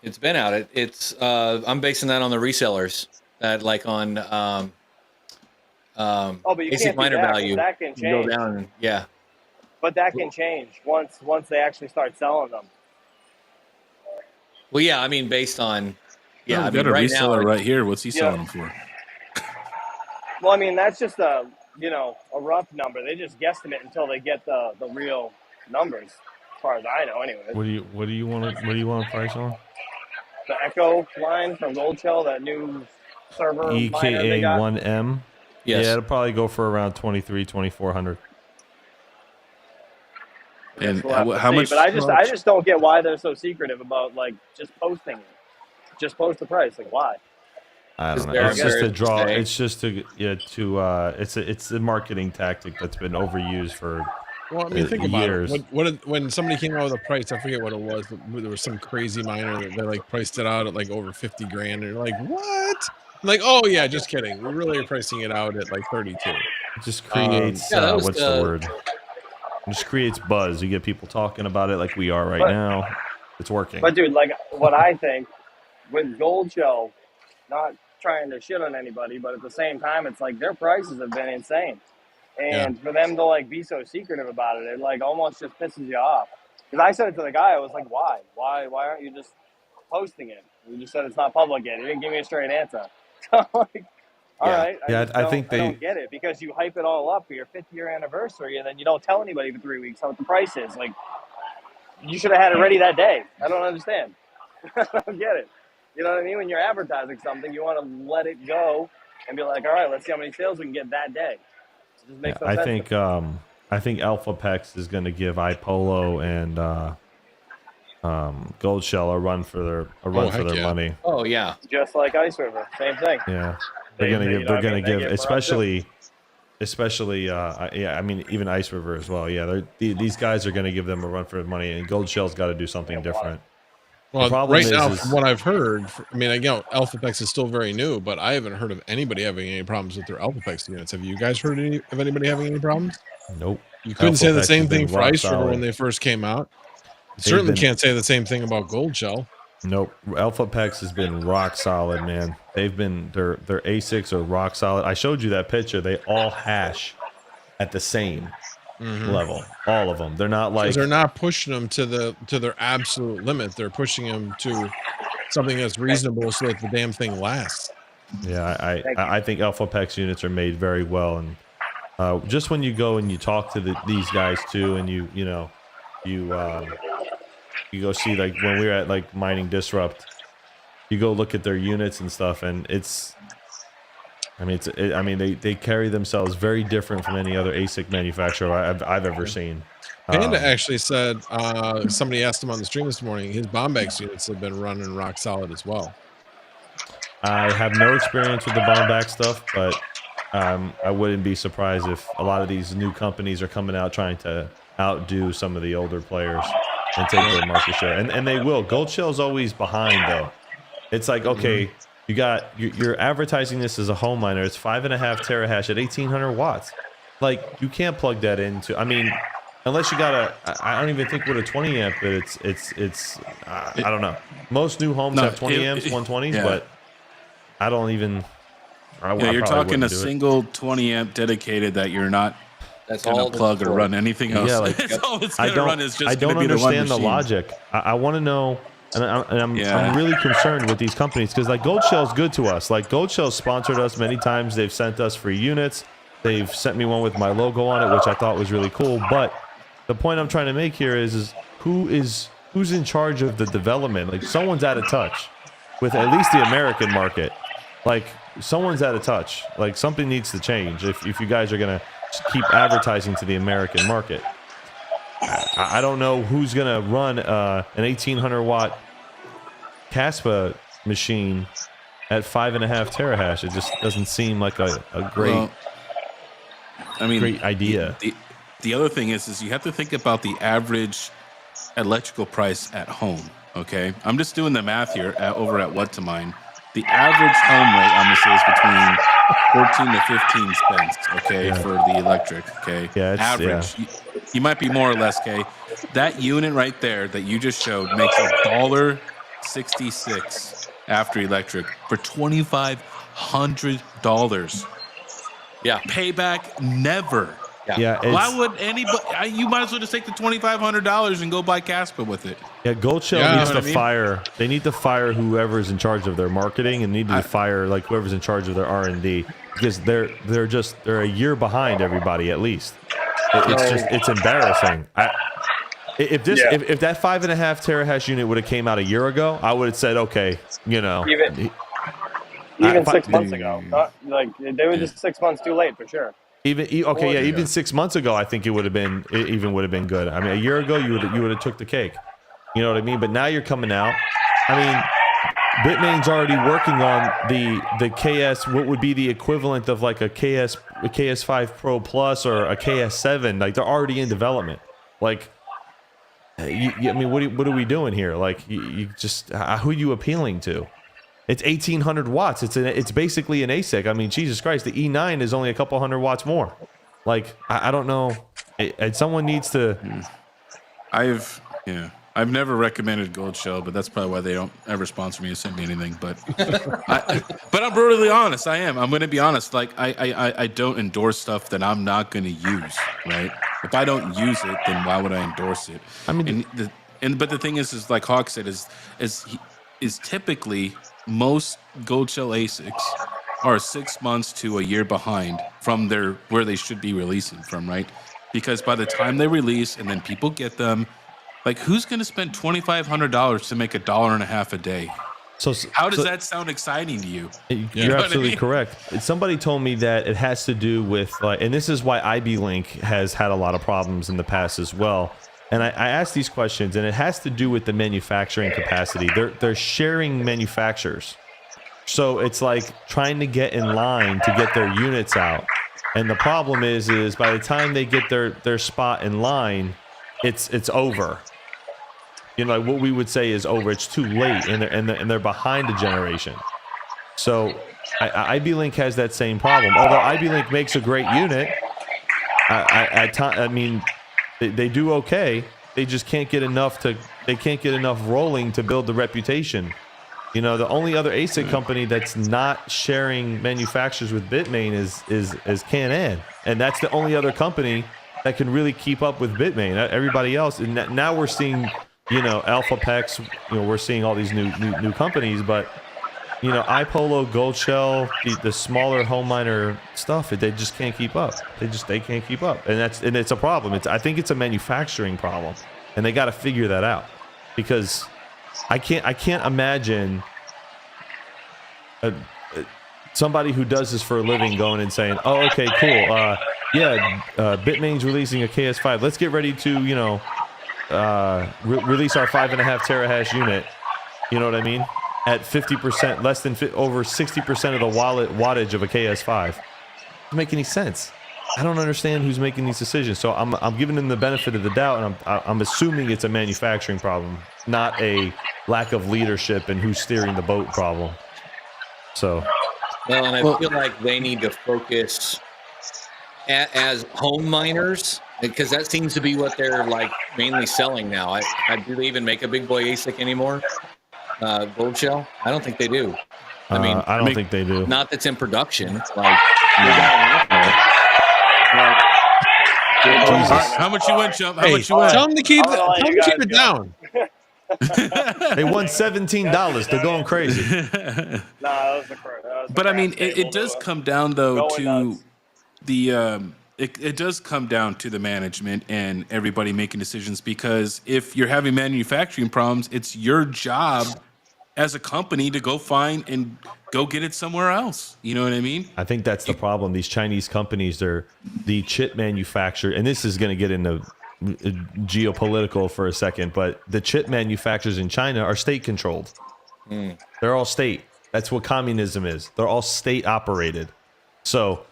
It's been out. It's I'm basing that on the resellers that like on But you basic can't miner do that, value. that can You go change. down and, yeah. But that can change once they actually start selling them. Well, yeah, I mean, based on, yeah, I I got mean, a right reseller now, right here. What's he selling them for? Well, I mean, that's just a rough number. They just guesstimate until they get the real numbers, as far as I know, anyways. What do you want to price on? The Echo line from Gold Shell, that new server miner they got. EKA1M. yes. Yeah, it'll probably go for around 2,400. And We'll have to how see. much? But I just don't get why they're so secretive about like just posting it. Just post the price. Like why? I don't know. they're It's just a very draw. today. It's just it's a marketing tactic that's been overused for Well, I mean, think about years. it. When somebody came out with a price, I forget what it was, but there was some crazy miner that they like priced it out at like over 50 grand. And you're like, what? I'm like, oh yeah, just kidding. We really are pricing it out at like 32. It just creates Yeah, that was what's the word? It just creates buzz. You get people talking about it like we are right now. It's working. But dude, like what I think with Gold Shell, not trying to shit on anybody, but at the same time, it's like their prices have been insane. And for them to like be so secretive about it, it like almost just pisses you off. Because I said it to the guy, I was like, why? Why aren't you just posting it? You just said it's not public yet. He didn't give me a straight answer. So like, all right. I think I don't get it because you hype it all up for your 5th year anniversary and then you don't tell anybody for 3 weeks what the price is. Like, you should have had it ready that day. I don't understand. I don't get it. You know what I mean? When you're advertising something, you want to let it go and be like, all right, let's see how many sales we can get that day. It just makes no sense. I think AlphaPex is going to give iPolo and Gold Shell a run for their money. Oh, yeah. Just like Ice River, same thing. Yeah, they're gonna give, especially, I mean, even Ice River as well. Yeah, these guys are gonna give them a run for their money, and Gold Shell's got to do something different. Well, problem right now, is- from what I've heard, I mean, AlphaPex is still very new, but I haven't heard of anybody having any problems with their AlphaPex units. Have you guys heard of anybody having any problems? Nope. You couldn't say the AlphaPex same has been thing for rock Ice River solid. when they first came out. Certainly been- can't say the same thing about Gold Shell. Nope. AlphaPex has been rock solid, man. They've been their ASICs are rock solid. I showed you that picture. They all hash at the same. level. All of them. They're not like Because they're not pushing them to their absolute limit. They're pushing them to something that's reasonable so that the damn thing lasts. Yeah, I think AlphaPex units are made very well, and just when you go and you talk to these guys too, and you go see, like when we were at like Mining Disrupt, you go look at their units and stuff, and they carry themselves very different from any other ASIC manufacturer I've ever seen. Panda actually said, somebody asked him on the stream this morning, his Bombax units have been running rock solid as well. I have no experience with the Bombax stuff, but I wouldn't be surprised if a lot of these new companies are coming out trying to outdo some of the older players and take their market share. And they will. Gold Shell's always behind, though. It's like, okay, you're advertising this as a home miner. It's 5.5 terahash at 1800 watts. Like, you can't plug that into, I mean, unless you got I don't even think with a 20 amp, but it's I don't know. Most new homes have 20 amps, 120s, but I don't even. You're talking a single 20 amp dedicated that you're not gonna plug or run anything else. Yeah, like, all it's gonna run is just I don't gonna be understand the the logic. I want to know, and I'm really concerned with these companies because like Gold Shell's good to us. Like Gold Shell's sponsored us many times. They've sent us free units. They've sent me one with my logo on it, which I thought was really cool. But the point I'm trying to make here is who's in charge of the development? Like someone's out of touch with at least the American market. Like someone's out of touch. Like something needs to change if you guys are gonna keep advertising to the American market. I don't know who's gonna run an 1800 watt Kaspa machine at 5.5 terahash. It just doesn't seem like a great, great idea. The other thing is you have to think about the average electrical price at home. Okay, I'm just doing the math here over at What to Mine. The average home rate, I'm gonna say, is between 14 to 15 cents. Okay, for the electric. Okay, average. Yeah. You might be more or less. Okay, that unit right there that you just showed makes $1.66 after electric for $2,500. Yeah, payback never. Yeah. Why would anybody? You might as well just take the $2,500 and go buy Kaspa with it. Yeah, Gold Shell needs to fire. They need to fire whoever's in charge of their marketing, and need to fire like whoever's in charge of their R&D, because they're a year behind everybody at least. It's embarrassing. If that 5.5 terahash unit would have came out a year ago, I would have said, okay, even 6 months ago, like they were just 6 months too late for sure. Even 6 months ago, I think it would have been good. I mean, a year ago, you would have took the cake. You know what I mean? But now you're coming out. I mean, Bitmain's already working on the KS, what would be the equivalent of like a KS5 Pro Plus or a KS7. Like they're already in development. Like, I mean, what are we doing here? Like, you just who are you appealing to? It's 1800 watts. It's basically an ASIC. I mean, Jesus Christ, the E9 is only a couple hundred watts more. Like, I don't know. Someone needs to. I've never recommended Gold Shell, but that's probably why they don't ever sponsor me or send me anything. But but I'm brutally honest. I'm going to be honest. Like, I don't endorse stuff that I'm not going to use. Right? If I don't use it, then why would I endorse it? I mean, but the thing is like Hawk said, is typically most Gold Shell ASICs are 6 months to a year behind from where they should be releasing from, right? Because by the time they release and then people get them, like, who's going to spend $2,500 to make $1.50 a day? So how does that sound exciting to you? You're absolutely correct. Somebody told me that it has to do with, like, and this is why IB Link has had a lot of problems in the past as well. And I asked these questions, and it has to do with the manufacturing capacity. They're sharing manufacturers. So it's like trying to get in line to get their units out. And the problem is by the time they get their spot in line, it's over. You know, like what we would say is over. It's too late, and they're behind a generation. So IB Link has that same problem. Although IB Link makes a great unit, I mean, they do okay. They just can't get enough rolling to build the reputation. You know, the only other ASIC company that's not sharing manufacturers with Bitmain is Canan, and that's the only other company that can really keep up with Bitmain. Everybody else, and now we're seeing, AlphaPex. We're seeing all these new companies, but iPolo, Goldshell, the smaller home miner stuff, they just can't keep up. They can't keep up, and it's a problem. I think it's a manufacturing problem, and they got to figure that out, because I can't imagine somebody who does this for a living going and saying, "Oh, okay, cool. Bitmain's releasing a KS5. Let's get ready to, release our 5.5 terahash unit." You know what I mean? At 50%, less than over 60% of the wattage of a KS5. Doesn't make any sense. I don't understand who's making these decisions. So I'm giving them the benefit of the doubt, and I'm assuming it's a manufacturing problem, not a lack of leadership and who's steering the boat problem. So. Well, and I feel like they need to focus as home miners, because that seems to be what they're like mainly selling now. Do they even make a big boy ASIC anymore? Gold Shell? I don't think they do. I mean, I don't think they do. Not that's in production. Like, How much you win, Chump? How Hey, much you win? tell them to keep it go. down. They won $17. They're going crazy. That was the But I mean, crash it table does to come down though Going to nuts. the it does come down to the management and everybody making decisions, because if you're having manufacturing problems, it's your job as a company to go find and go get it somewhere else. You know what I mean? I think that's the problem. These Chinese companies, they're the chip manufacturer, and this is going to get into geopolitical for a second, but the chip manufacturers in China are state controlled. They're all state. That's what communism is. They're all state operated. So,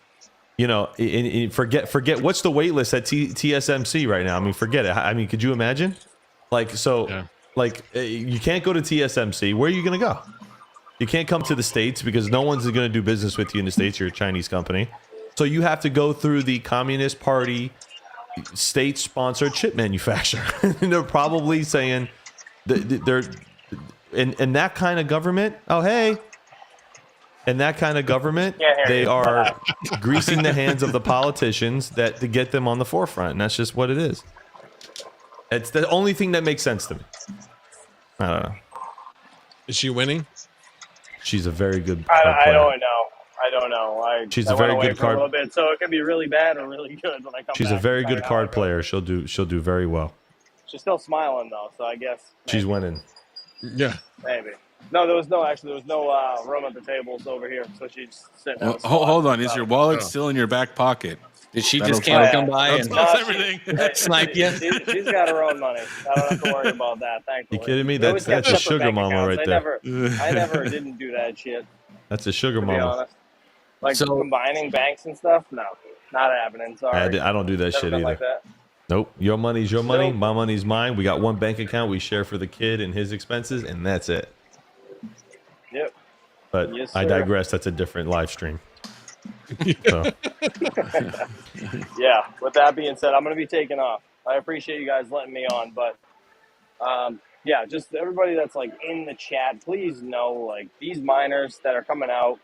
forget what's the wait list at TSMC right now. I mean, forget it. I mean, could you imagine? You can't go to TSMC. Where are you going to go? You can't come to the States because no one's going to do business with you in the States. You're a Chinese company. So you have to go through the Communist Party state-sponsored chip manufacturer. And they're probably saying they're in that kind of government. Oh, hey. In that kind of government, they are greasing the hands of the politicians to get them on the forefront. And that's just what it is. It's the only thing that makes sense to me. I don't know. Is she winning? She's a very good card I player. don't know. She's I a very went away good for a card. little bit, so it could be really bad or really good when I come She's back. a very good How card it goes. player. She'll do very well. She's still smiling though, so I guess She's winning. Yeah. maybe. No, there was no room at the tables over here, so she's sitting. Well, out hold on. Is your wallet still in your back pocket? Did she That'll just can't tell- come by and That's everything. snipe you? She's got her own money. I don't have to worry about that. Thankfully. You kidding me? We always That's kept a separate sugar bank mama accounts. right there. I never didn't do that shit. That's a sugar To be mama. honest, like So- combining banks and stuff. No, not happening. Sorry. I don't do that Never shit been either. like that. Nope. Your money's your money. Nope. My money's mine. We got one bank account. We share for the kid and his expenses, and that's it. Yep. But Yes, I sir. digress. That's a different live stream. So, Yeah. With that being said, I'm going to be taking off. I appreciate you guys letting me on, but yeah, just everybody that's like in the chat, please know like these miners that are coming out.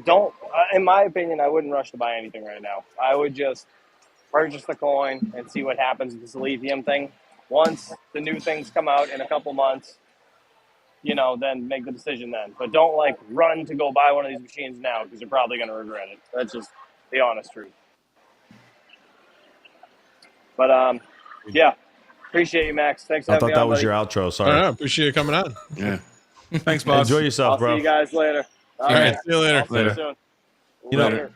Don't, in my opinion, I wouldn't rush to buy anything right now. I would just purchase the coin and see what happens with this lithium thing. Once the new things come out in a couple months, then make the decision then. But don't like run to go buy one of these machines now because you're probably going to regret it. That's just the honest truth. But yeah, appreciate you, Max. Thanks for I having thought me that on, was buddy. your outro. All Sorry. right. Appreciate you coming on. Yeah. Thanks, boss. Enjoy yourself, I'll bro. see you guys later. All All right. See you later. I'll see you soon. You know,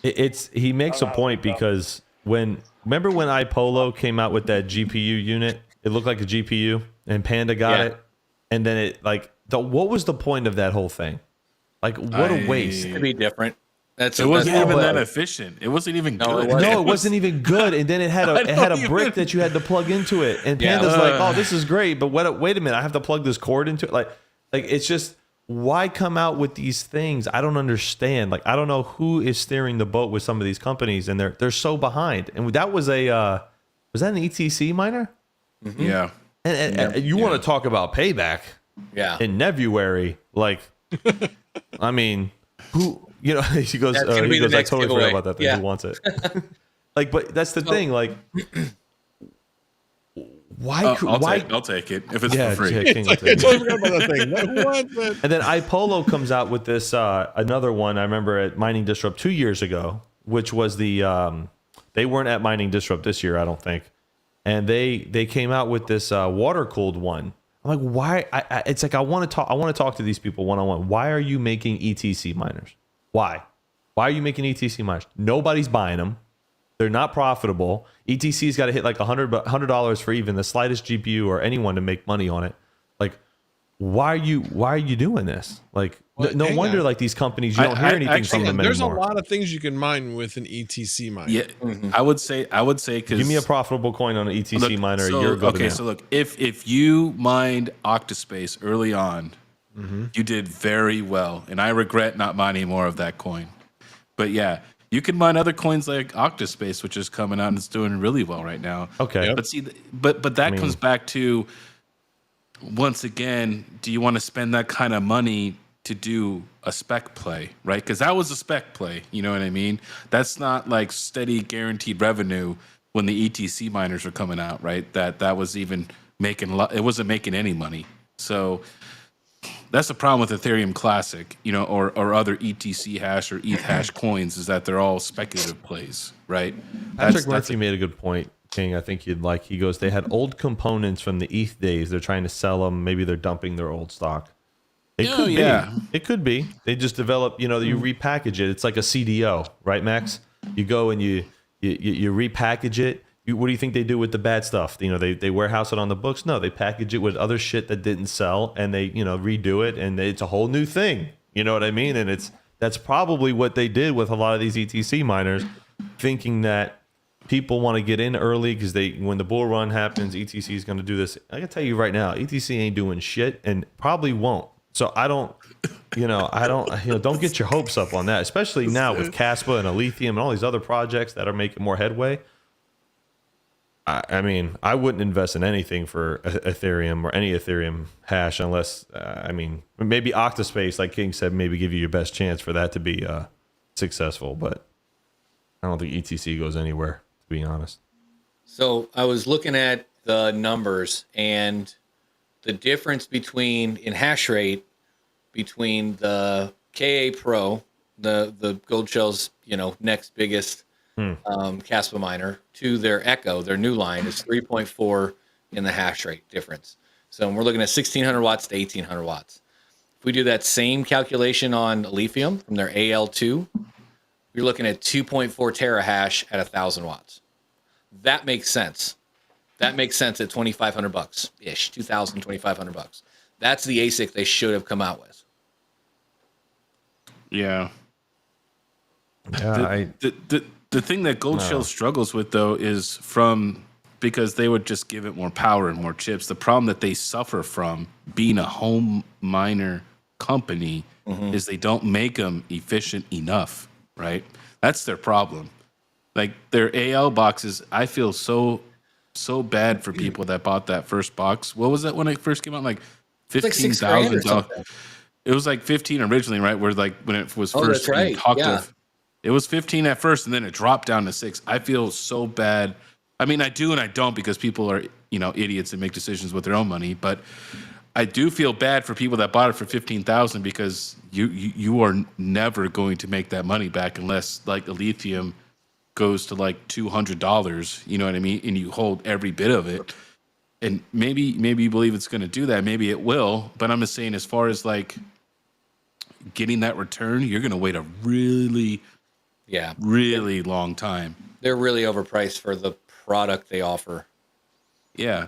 Later. He makes a point because remember when iPolo came out with that GPU unit? It looked like a GPU, and Panda got Yeah. it, and then it what was the point of that whole thing? Like, what a waste! To be different. It wasn't even but- that efficient. It wasn't even No, good. it wasn't. No, it wasn't even good. And then it had a don't brick even- that you had to plug into it. And Yeah. Panda's like, oh, this is great, but wait a minute, I have to plug this cord into it. Like it's just, why come out with these things? I don't understand. Like, I don't know who is steering the boat with some of these companies, and they're so behind. And that was was that an ETC miner? Yeah. And you want to talk about payback Yeah. in February? Like, I mean, who? He goes. That's gonna be He the goes. I next totally giveaway. forgot about that thing. Yeah. Who wants it? Like, but that's the thing. Like, why? I'll take it if it's Yeah, for free. yeah, King will I take it. totally forgot about that thing. What? And then iPolo comes out with this another one. I remember at Mining Disrupt 2 years ago, which was the they weren't at Mining Disrupt this year, I don't think. And they came out with this water cooled one. I'm like, why? It's like I want to talk to these people one on one. Why are you making ETC miners? Why are you making ETC miners? Nobody's buying them. They're not profitable. ETC's got to hit like $100 for even the slightest GPU or anyone to make money on it. Like, why are you doing this? Like, Well, no hang wonder on. like these companies, you don't hear anything actually, from them There's anymore. a lot of things you can mine with an ETC miner. Yeah, I would say because Give me a profitable coin on an ETC miner a year ago. Okay, so look, if you mined Octaspace early on, you did very well, and I regret not mining more of that coin. But yeah, you can mine other coins like Octaspace, which is coming out and it's doing really well right now. Okay. Yep. But see, but that comes back to, once again, do you want to spend that kind of money to do a spec play, right? Because that was a spec play, you know what I mean? That's not like steady guaranteed revenue when the ETC miners were coming out, right? That was even making, it wasn't making any money. So that's the problem with Ethereum Classic, you know, or other ETC hash or ETH hash coins, is that they're all speculative plays, right? Patrick Murphy made a good point, King. I think you'd like. He goes, they had old components from the ETH days. They're trying to sell them. Maybe they're dumping their old stock. It could be. It could be. They just develop, you know, you repackage it. It's like a CDO, right, Max? You go and you repackage it. What do you think they do with the bad stuff? You know, they warehouse it on the books? No, they package it with other shit that didn't sell, and they, you know, redo it, and it's a whole new thing. You know what I mean? And that's probably what they did with a lot of these ETC miners, thinking that people want to get in early because when the bull run happens, ETC is going to do this. I can tell you right now, ETC ain't doing shit and probably won't. So don't get your hopes up on that, especially now with Kaspa and Lithium and all these other projects that are making more headway. I mean, I wouldn't invest in anything for Ethereum or any Ethereum hash unless, maybe Octaspace, like King said, maybe give you your best chance for that to be successful. But I don't think ETC goes anywhere, to be honest. So I was looking at the numbers and the difference in hash rate between the KA Pro, the Gold Shell's, you know, next biggest Kaspa miner, to their Echo, their new line, is 3.4 in the hash rate difference. So we're looking at 1600 watts to 1800 watts. If we do that same calculation on Lithium from their AL2, you're looking at 2.4 terahash at 1000 watts. That makes sense. That makes sense at $2,500 ish, $2,000, $2,500. That's the ASIC they should have come out with. Yeah. Yeah, The thing that Gold Shell struggles with, though, is because they would just give it more power and more chips. The problem that they suffer from being a home miner company is they don't make them efficient enough, right? That's their problem. Like their AL boxes, I feel so bad for people that bought that first box. What was that when it first came out? Like $15,000. It was like 15 originally, right? Where like when it was first being talked of. It was 15 at first, and then it dropped down to 6. I feel so bad. I mean, I do and I don't, because people are, you know, idiots and make decisions with their own money. But I do feel bad for people that bought it for 15,000, because you are never going to make that money back unless like the lithium goes to like $200. You know what I mean? And you hold every bit of it. And maybe you believe it's going to do that. Maybe it will. But I'm just saying, as far as like getting that return, you're going to wait a really long time. They're really overpriced for the product they offer. Yeah,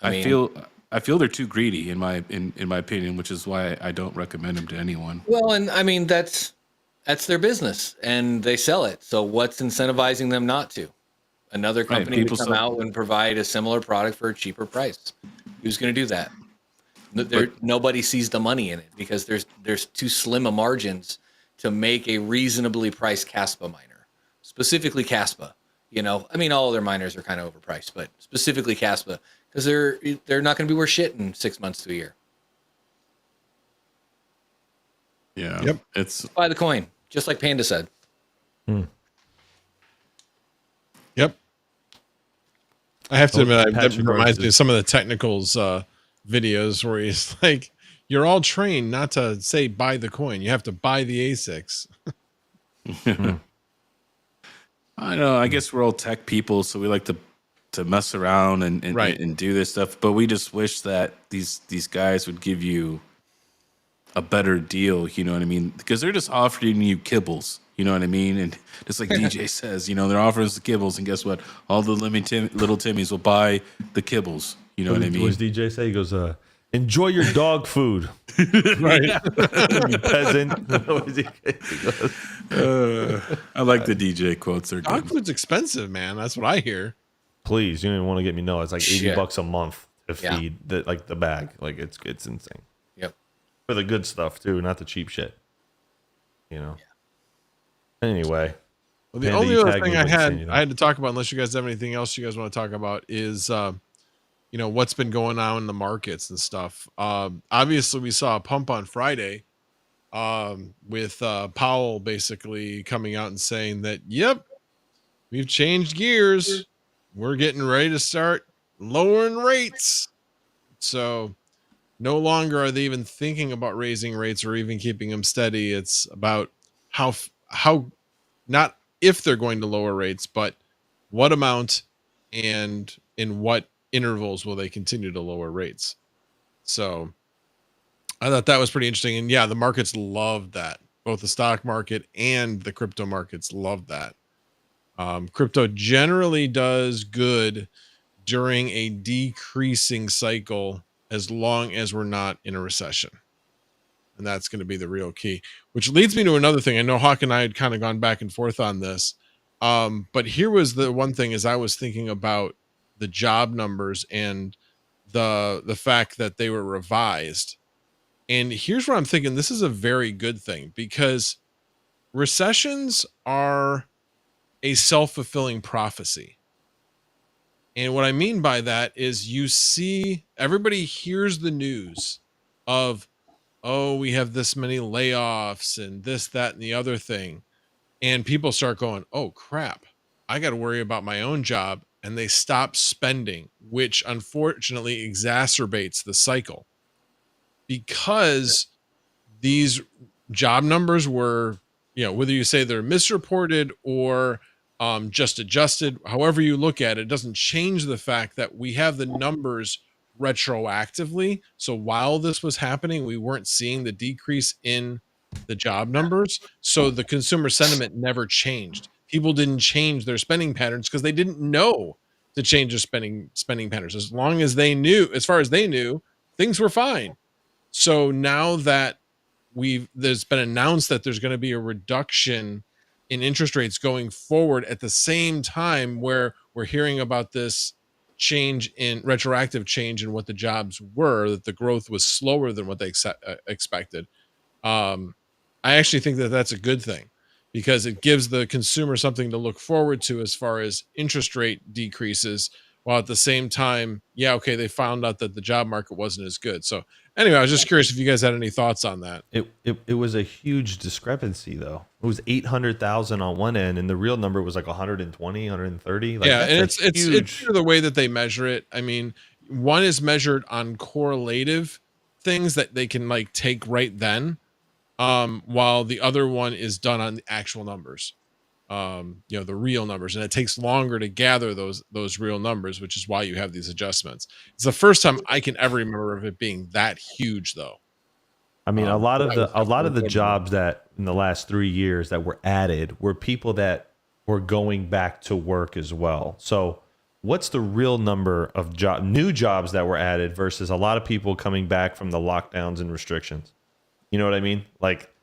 I feel they're too greedy in my opinion, which is why I don't recommend them to anyone. Well, and I mean that's their business and they sell it. So what's incentivizing them not to? Another company to come out and provide a similar product for a cheaper price. Who's going to do that? Nobody sees the money in it because there's too slim a margins to make a reasonably priced Kaspa miner, specifically Kaspa. You know, I mean, all their miners are kind of overpriced, but specifically Kaspa, because they're not going to be worth shit in 6 months to a year. Yeah. Yep. Buy the coin, just like Panda said. Yep. I have to admit, that Patrick reminds Roach me of some of the technicals videos where he's like, you're all trained not to say buy the coin. You have to buy the ASICs. I know. I guess we're all tech people, so we like to mess around and, Right. and do this stuff. But we just wish that these guys would give you a better deal. You know what I mean? Because they're just offering you kibbles. You know what I mean? And just like DJ says, you know, they're offering us the kibbles, and guess what? All the little Timmies will buy the kibbles. You know what I mean? What does DJ say? He goes, enjoy your dog food. Right. You peasant. I like the DJ quotes. They're Dog good. food's expensive, man. That's what I hear. Please, you don't even want to get me know. It's like Shit. $80 a month to Yeah. feed the bag. Like it's insane. Yep. For the good stuff too, not the cheap shit. You know. Anyway, Well, the Panda, only you other tagged thing me, I but you said had you I had to talk about, unless you guys have anything else you guys want to talk about, is you know, what's been going on in the markets and stuff. Obviously, we saw a pump on Friday with Powell basically coming out and saying that, yep, we've changed gears. We're getting ready to start lowering rates. So no longer are they even thinking about raising rates or even keeping them steady. It's about how not if they're going to lower rates, but what amount and in what intervals will they continue to lower rates. So I thought that was pretty interesting. And yeah, the markets loved that. Both the stock market and the crypto markets loved that. Crypto generally does good during a decreasing cycle as long as we're not in a recession. And that's going to be the real key, which leads me to another thing. I know Hawk and I had kind of gone back and forth on this. But here was the one thing, as I was thinking about the job numbers and the fact that they were revised. And here's where I'm thinking this is a very good thing, because recessions are a self-fulfilling prophecy. And what I mean by that is you see everybody hears the news of, oh, we have this many layoffs and this, that, and the other thing. And people start going, oh, crap, I got to worry about my own job. And they stop spending, which unfortunately exacerbates the cycle, because these job numbers were, you know, whether you say they're misreported or just adjusted, however you look at it, doesn't change the fact that we have the numbers retroactively. So while this was happening, we weren't seeing the decrease in the job numbers. So the consumer sentiment never changed. People didn't change their spending patterns because they didn't know to change their spending patterns. As long as they knew, as far as they knew, things were fine. So now that there's been announced that there's going to be a reduction in interest rates going forward, at the same time where we're hearing about this retroactive change in what the jobs were, that the growth was slower than what they expected. I actually think that that's a good thing, because it gives the consumer something to look forward to as far as interest rate decreases, while at the same time, yeah, okay, they found out that the job market wasn't as good. So anyway, I was just curious if you guys had any thoughts on that. It was a huge discrepancy though. It was 800,000 on one end, and the real number was like 120, 130. Like, Yeah, that's and a it's huge. the way that they measure it. I mean, one is measured on correlative things that they can like take right then, while the other one is done on the actual numbers, you know, the real numbers, and it takes longer to gather those real numbers, which is why you have these adjustments. It's the first time I can ever remember of it being that huge, though. I mean, a lot of the good. jobs that in the last 3 years that were added were people that were going back to work as well. So what's the real number of new jobs that were added versus a lot of people coming back from the lockdowns and restrictions? You know what I mean? Like,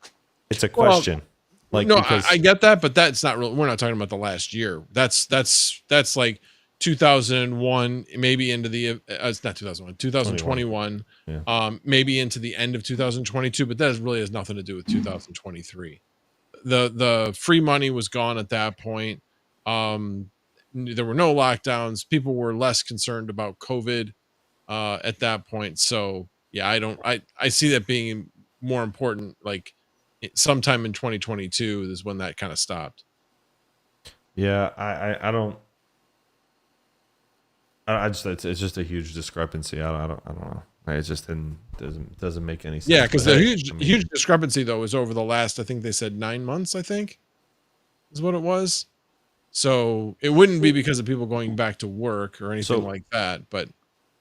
it's a question. Like, no, because I get that, but that's not real. We're not talking about the last year. That's like 2001, maybe into the it's not 2001, 2021, Yeah. maybe into the end of 2022, but that really has nothing to do with 2023. The free money was gone at that point. There were no lockdowns. People were less concerned about COVID at that point. So yeah, I see that being more important, like sometime in 2022 is when that kind of stopped. Yeah, I don't I just it's just a huge discrepancy. I don't know. It just doesn't make any sense. Yeah, because But the hey, huge discrepancy though is over the last, I think they said 9 months, I think is what it was. So it wouldn't be because of people going back to work or anything like that. But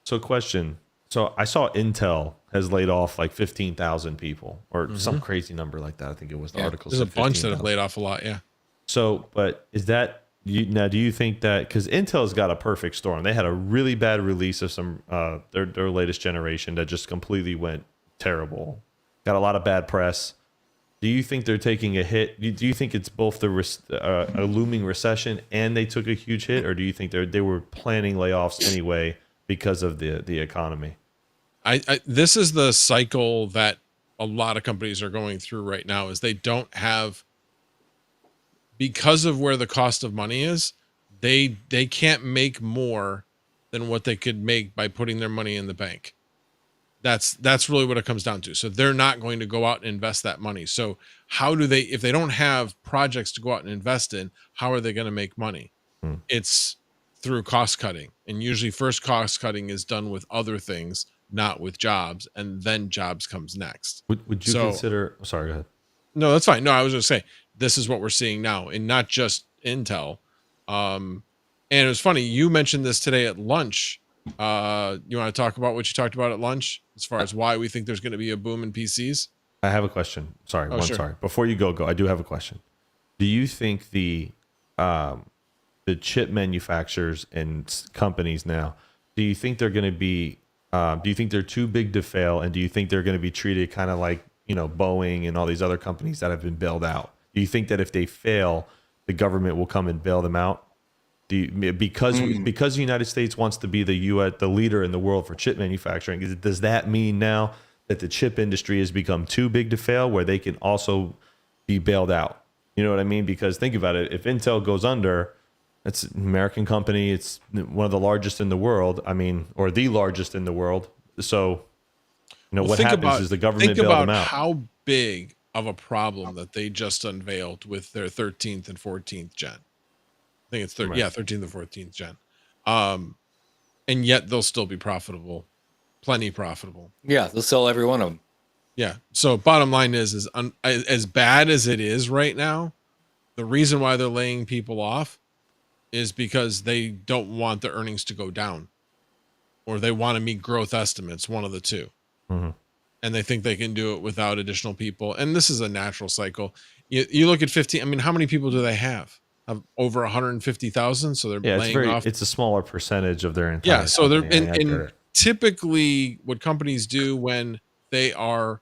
so question. So I saw Intel has laid off like 15,000 people or some crazy number like that. I think it was the article. There's a bunch that have 15,000. laid off a lot. Yeah. So, but is that now? Do you think that because Intel's got a perfect storm? They had a really bad release of some their latest generation that just completely went terrible. Got a lot of bad press. Do you think they're taking a hit? Do you think it's both a looming recession and they took a huge hit, or do you think they were planning layoffs anyway because of the economy? This is the cycle that a lot of companies are going through right now. Is they don't have, because of where the cost of money is, they can't make more than what they could make by putting their money in the bank. That's really what it comes down to. So they're not going to go out and invest that money. So how do they, if they don't have projects to go out and invest in, how are they going to make money? It's through cost cutting. And usually first cost cutting is done with other things, not with jobs. And then jobs comes next. Would you consider, sorry, go ahead. No, that's fine. No, I was going to say, this is what we're seeing now, and not just Intel. And it was funny. You mentioned this today at lunch. You want to talk about what you talked about at lunch as far as why we think there's going to be a boom in PCs? I have a question. Sorry, sure. sorry. Before you go. I do have a question. Do you think the chip manufacturers and companies now, do you think they're going to be, do you think they're too big to fail? And do you think they're going to be treated kind of like, Boeing and all these other companies that have been bailed out? Do you think that if they fail, the government will come and bail them out? Because the United States wants to be the leader in the world for chip manufacturing, does that mean now that the chip industry has become too big to fail, where they can also be bailed out? You know what I mean? Because think about it: if Intel goes under, it's an American company. It's one of the largest in the world. I mean, or the largest in the world. So, what happens is the government bail them out. How big of a problem that they just unveiled with their 13th and 14th gen. I think it's 13th and 14th gen. And yet they'll still be profitable, plenty profitable. Yeah, they'll sell every one of them. Yeah. So bottom line is as bad as it is right now, the reason why they're laying people off is because they don't want the earnings to go down, or they want to meet growth estimates, one of the two. Mm-hmm. And they think they can do it without additional people. And this is a natural cycle. You look at 15. I mean, how many people do they have? Over 150,000. So they're laying off. It's a smaller percentage of their entire. Yeah. So they're and typically what companies do when they are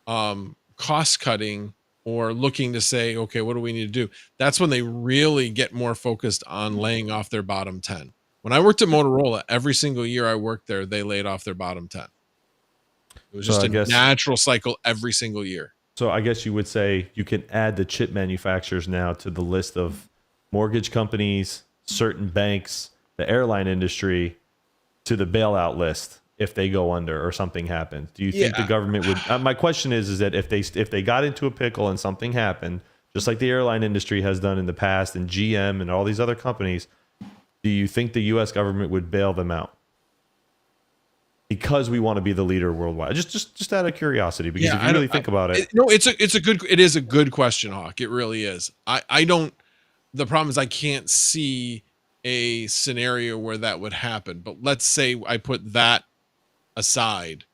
cost cutting or looking to say, okay, what do we need to do? That's when they really get more focused on laying off their bottom 10. When I worked at Motorola, every single year I worked there, they laid off their bottom 10. It was just a natural cycle every single year. So I guess you would say you can add the chip manufacturers now to the list of mortgage companies, certain banks, the airline industry, to the bailout list if they go under or something happens. Do you think the government would? My question is that if they got into a pickle and something happened, just like the airline industry has done in the past, and GM and all these other companies, do you think the U.S. government would bail them out? Because we want to be the leader worldwide. Just out of curiosity, because if you really think about it. It is a good question, Hawk. It really is. I don't, the problem is I can't see a scenario where that would happen, but let's say I put that aside.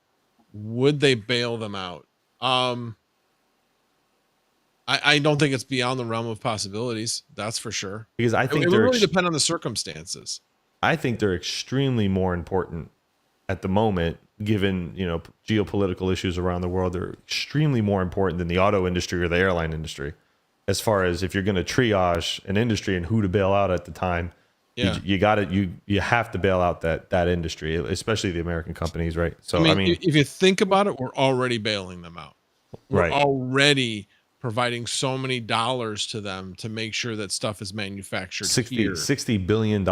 Would they bail them out? I don't think it's beyond the realm of possibilities. That's for sure. Because I think it would really depend on the circumstances. I think they're extremely more important at the moment, given geopolitical issues around the world. They're extremely more important than the auto industry or the airline industry, as far as if you're going to triage an industry and who to bail out at the time. Yeah, you have to bail out that industry, especially the American companies, right? So I mean, if you think about it, we're already bailing them out. We're already providing so many dollars to them to make sure that stuff is manufactured here. $60 billion.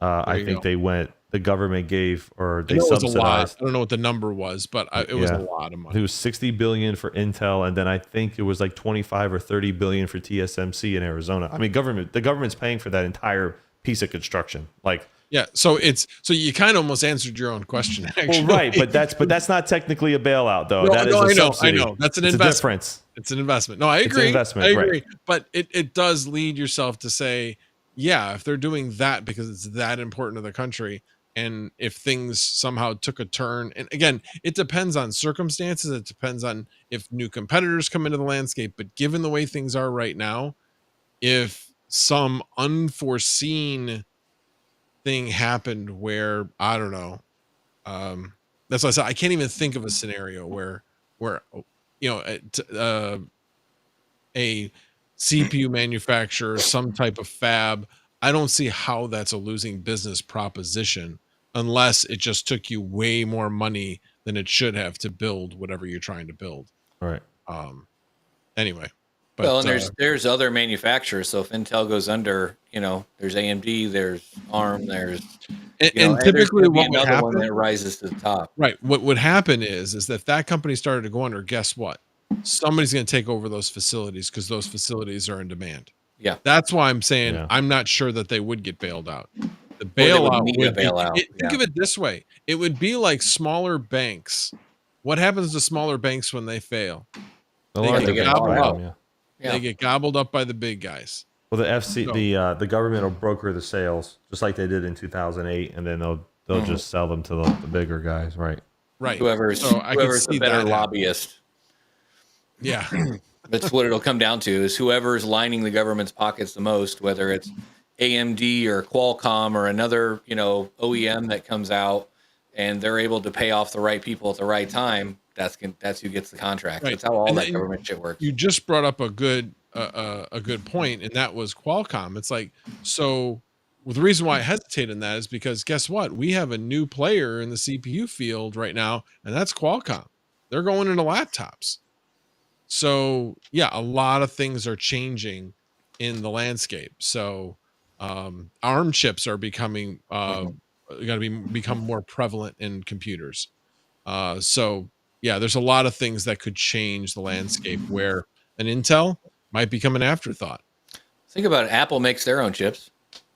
I think the government gave, or they subsidized. It was a lot. I don't know what the number was, but it was a lot of money. It was $60 billion for Intel, and then I think it was like 25 or 30 billion for TSMC in Arizona. I mean, the government's paying for that entire piece of construction. Like, Yeah, so you kind of almost answered your own question. Actually, Well, right, but that's not technically a bailout though. No, That is no, a I know, subsidy. I know. That's an It's investment. a difference. It's an investment. No, I It's an agree. investment, I agree. right. But it does lead yourself to say, yeah, if they're doing that because it's that important to the country, and if things somehow took a turn, and again, it depends on circumstances. It depends on if new competitors come into the landscape. But given the way things are right now, if some unforeseen thing happened where I don't know, that's why I said I can't even think of a scenario where you know a CPU manufacturer, some type of fab. I don't see how that's a losing business proposition unless it just took you way more money than it should have to build whatever you're trying to build. Right. Anyway, but Well, and there's other manufacturers. So if Intel goes under, there's AMD, there's ARM, there's and there's typically gonna be what would another one happen, that rises to the top. right? What would happen is that that company started to go under. Guess what? Somebody's going to take over those facilities because those facilities are in demand. Yeah. That's why I'm saying Yeah. I'm not sure that they would get bailed out. The Or they would bailout need a would be, bailout, think yeah. of it this way. It would be like smaller banks. What happens to smaller banks when they fail? The They larger get banks gobbled buy up. them, yeah. Yeah. They get gobbled up by the big guys. Well, the FC, So- the government will broker the sales just like they did in 2008, and then they'll Mm-hmm. just sell them to the bigger guys, right? Right. Whoever's So I can the see better that lobbyist. Yeah. That's what it'll come down to, is whoever's lining the government's pockets the most, whether it's AMD or Qualcomm or another, OEM that comes out and they're able to pay off the right people at the right time. That's who gets the contract. Right. That's how all And that then government shit works. You just brought up a good point, and that was Qualcomm. It's like, so well, the reason why I hesitate in that is because guess what? We have a new player in the CPU field right now, and that's Qualcomm. They're going into laptops. So yeah, a lot of things are changing in the landscape. So ARM chips are becoming going to become more prevalent in computers. So yeah, there's a lot of things that could change the landscape where an Intel might become an afterthought. Think about it. Apple makes their own chips.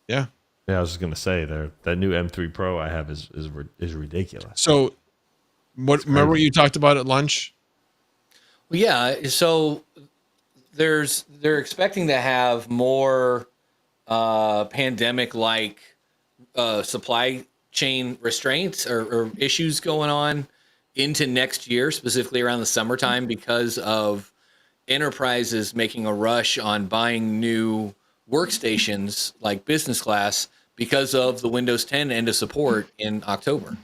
Yeah. Yeah, I was just gonna say that new M3 Pro I have is ridiculous. So remember what you talked about at lunch? Well, yeah. So they're expecting to have more pandemic-like supply chain restraints or issues going on into next year, specifically around the summertime, because of enterprises making a rush on buying new workstations like business class because of the Windows 10 end of support in October.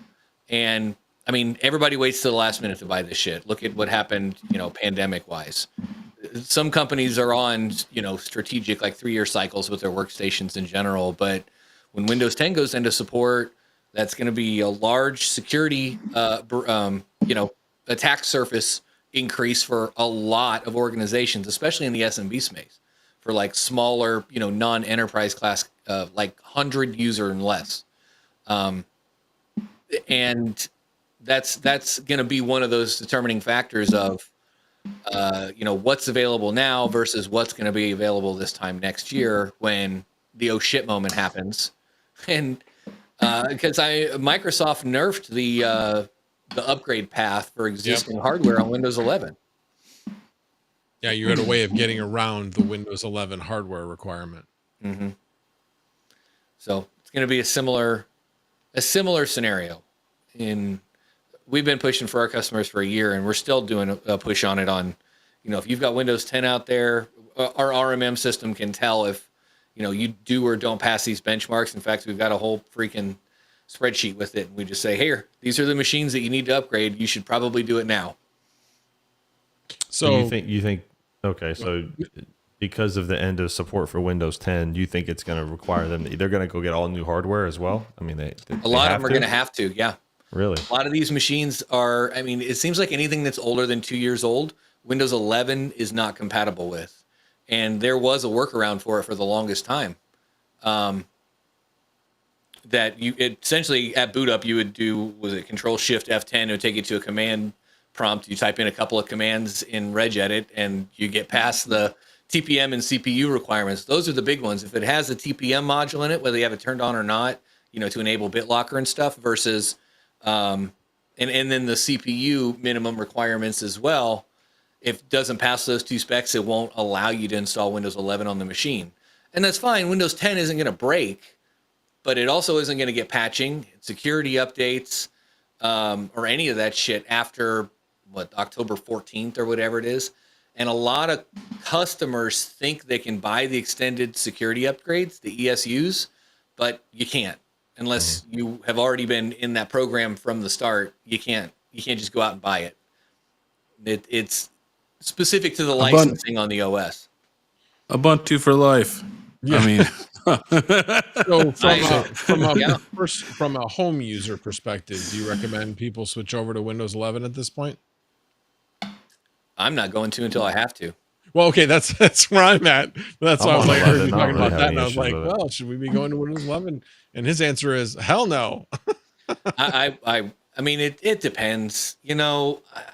And I mean, everybody waits to the last minute to buy this shit. Look at what happened, pandemic wise. Some companies are on, strategic like 3-year cycles with their workstations in general. But when Windows 10 goes into support, that's going to be a large security, attack surface increase for a lot of organizations, especially in the SMB space, for like smaller, non-enterprise class, like 100 user and less. And that's going to be one of those determining factors of, what's available now versus what's going to be available this time next year when the oh shit moment happens. And because Microsoft nerfed the upgrade path for existing hardware on Windows 11. Yeah, you had a way of getting around the Windows 11 hardware requirement. Mm-hmm. So it's going to be a similar scenario. We've been pushing for our customers for a year, and we're still doing a push on it. On, if you've got Windows 10 out there, our RMM system can tell if you do or don't pass these benchmarks. In fact, we've got a whole freaking spreadsheet with it. We just say, here, these are the machines that you need to upgrade. You should probably do it now. So you think okay, so because of the end of support for Windows 10, do you think it's going to require them? They're going to go get all new hardware as well. I mean, a lot of them are going to have to. Yeah. Really? A lot of these machines are, it seems like anything that's older than 2 years old, Windows 11 is not compatible with. And there was a workaround for it for the longest time. That you essentially at boot up, you would do, was it Control Shift F10? It would take you to a command prompt. You type in a couple of commands in regedit and you get past the TPM and CPU requirements. Those are the big ones. If it has a TPM module in it, whether you have it turned on or not, to enable BitLocker and stuff versus, and then the CPU minimum requirements as well. If it doesn't pass those two specs, it won't allow you to install Windows 11 on the machine. And that's fine. Windows 10 isn't going to break, but it also isn't going to get patching, security updates, or any of that shit after October 14th or whatever it is. And a lot of customers think they can buy the extended security upgrades, the ESUs, but you can't unless you have already been in that program from the start. You can't just go out and buy it. It's specific to the licensing on the OS. Ubuntu for life. Yeah. I mean, So from a home user perspective, do you recommend people switch over to Windows 11 at this point? I'm not going to until I have to. Well, okay, that's where I'm at. That's why I was like, I heard you 11, talking not about really that, and I was having like, issues with well, should we be going to Windows 11? And his answer is, hell no. I mean, it depends.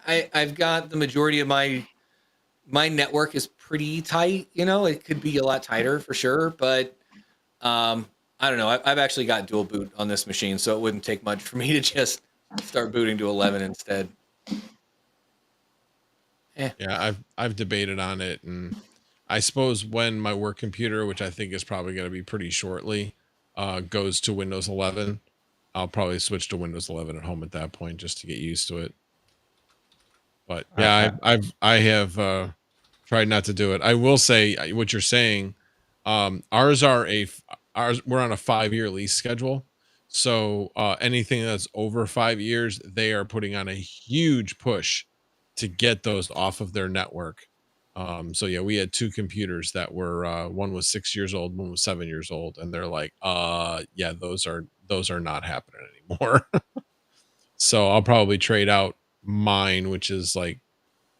I've got the majority of my network is pretty tight. It could be a lot tighter for sure, but I don't know. I've actually got dual boot on this machine, so it wouldn't take much for me to just start booting to 11 instead. Yeah, I've debated on it, and I suppose when my work computer, which I think is probably going to be pretty shortly, goes to Windows 11, I'll probably switch to Windows 11 at home at that point just to get used to it. But yeah, I have tried not to do it. I will say what you're saying. We're on a 5-year lease schedule, so anything that's over 5 years, they are putting on a huge push to get those off of their network. So yeah, we had 2 computers that were one was 6 years old, one was 7 years old, and they're like, yeah, those are not happening anymore. So I'll probably trade out mine, which is like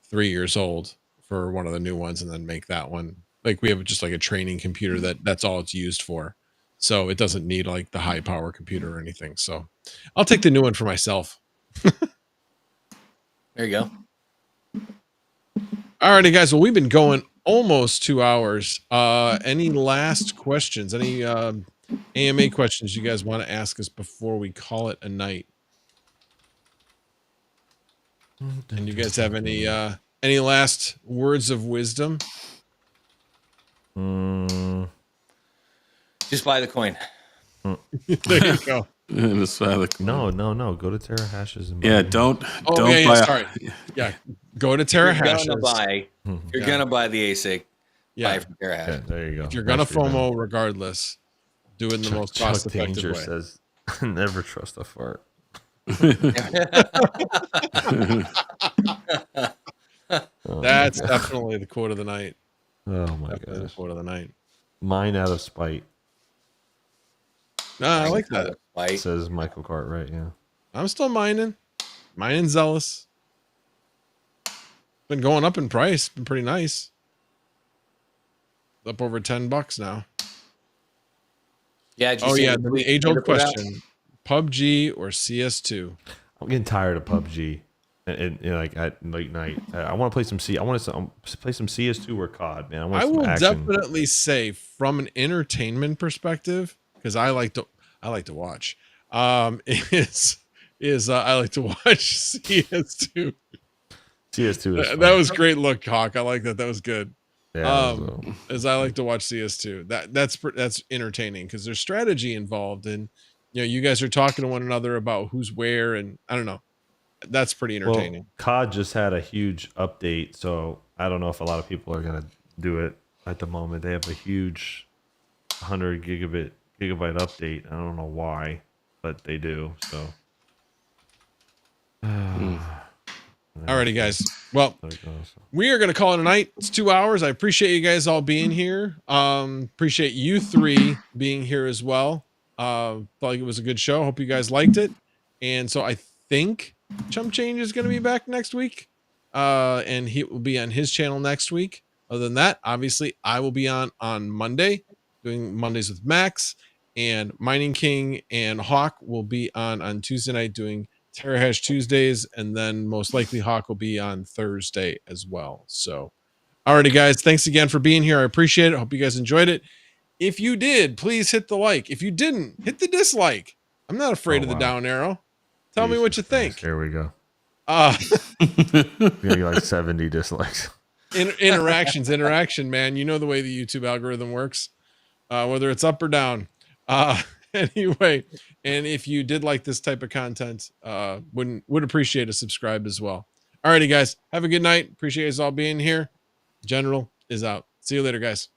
3 years old, for one of the new ones, and then make that one. Like we have just like a training computer that's all it's used for. So it doesn't need like the high power computer or anything. So I'll take the new one for myself. There you go. Alrighty, guys. Well, we've been going almost 2 hours. Any last questions? Any AMA questions you guys want to ask us before we call it a night? And you guys have any last words of wisdom? Just buy the coin. There you go. No. Go to Terra Hashes and buy yeah, it. don't Yeah, buy. sorry. Yeah, go to Terra You're Hashes. gonna buy the ASIC. Buy Yeah, it from Terra Hash. Yeah, there you go. if you're gonna Nice for you, man. FOMO regardless, do it in the most Chuck cost-effective Danger way. says, "Never trust a fart." Oh, That's my God. definitely the quote of the night. Oh my Definitely the gosh. quote of the night. Mine out of spite, I like that. Fight. says Michael Cartwright. Yeah. I'm still mining zealous. Been going up in price. Been pretty nice. Up over $10 now. Yeah. The age-old question: PUBG or CS2? I'm getting tired of PUBG. And like at late night, I want to play some I want to play some CS2 or COD, man. I I want will some action. definitely say, from an entertainment perspective, because I like to watch. I like to watch CS2. CS2 is That was great look, Hawk. I like that. That was good. yeah, As I like to watch CS2. That's entertaining because there's strategy involved, and you guys are talking to one another about who's where, and I don't know. That's pretty entertaining. Well, COD just had a huge update, so I don't know if a lot of people are gonna do it at the moment. They have a huge 100 gigabyte update. I don't know why, but they do. So, Alrighty, guys. Well, there it goes. we are going to call it a night. It's 2 hours. I appreciate you guys all being here. Appreciate you 3 being here as well. Thought like it was a good show. Hope you guys liked it. And so I think Chump Change is going to be back next week. And he will be on his channel next week. Other than that, obviously, I will be on Monday, doing Mondays with Max. And Mining King and Hawk will be on Tuesday night doing Terra Hash Tuesdays. And then most likely Hawk will be on Thursday as well. So, alrighty, guys. Thanks again for being here. I appreciate it. Hope you guys enjoyed it. If you did, please hit the like. If you didn't, hit the dislike. I'm not afraid Oh, of the wow. down arrow. Tell me what you Jesus Christ, think. Here we go. Uh, Maybe like 70 dislikes. interaction, man. You know the way the YouTube algorithm works, whether it's up or down. Anyway, and if you did like this type of content, would appreciate a subscribe as well. Alrighty, guys, have a good night. Appreciate you all being here. General is out. See you later, guys.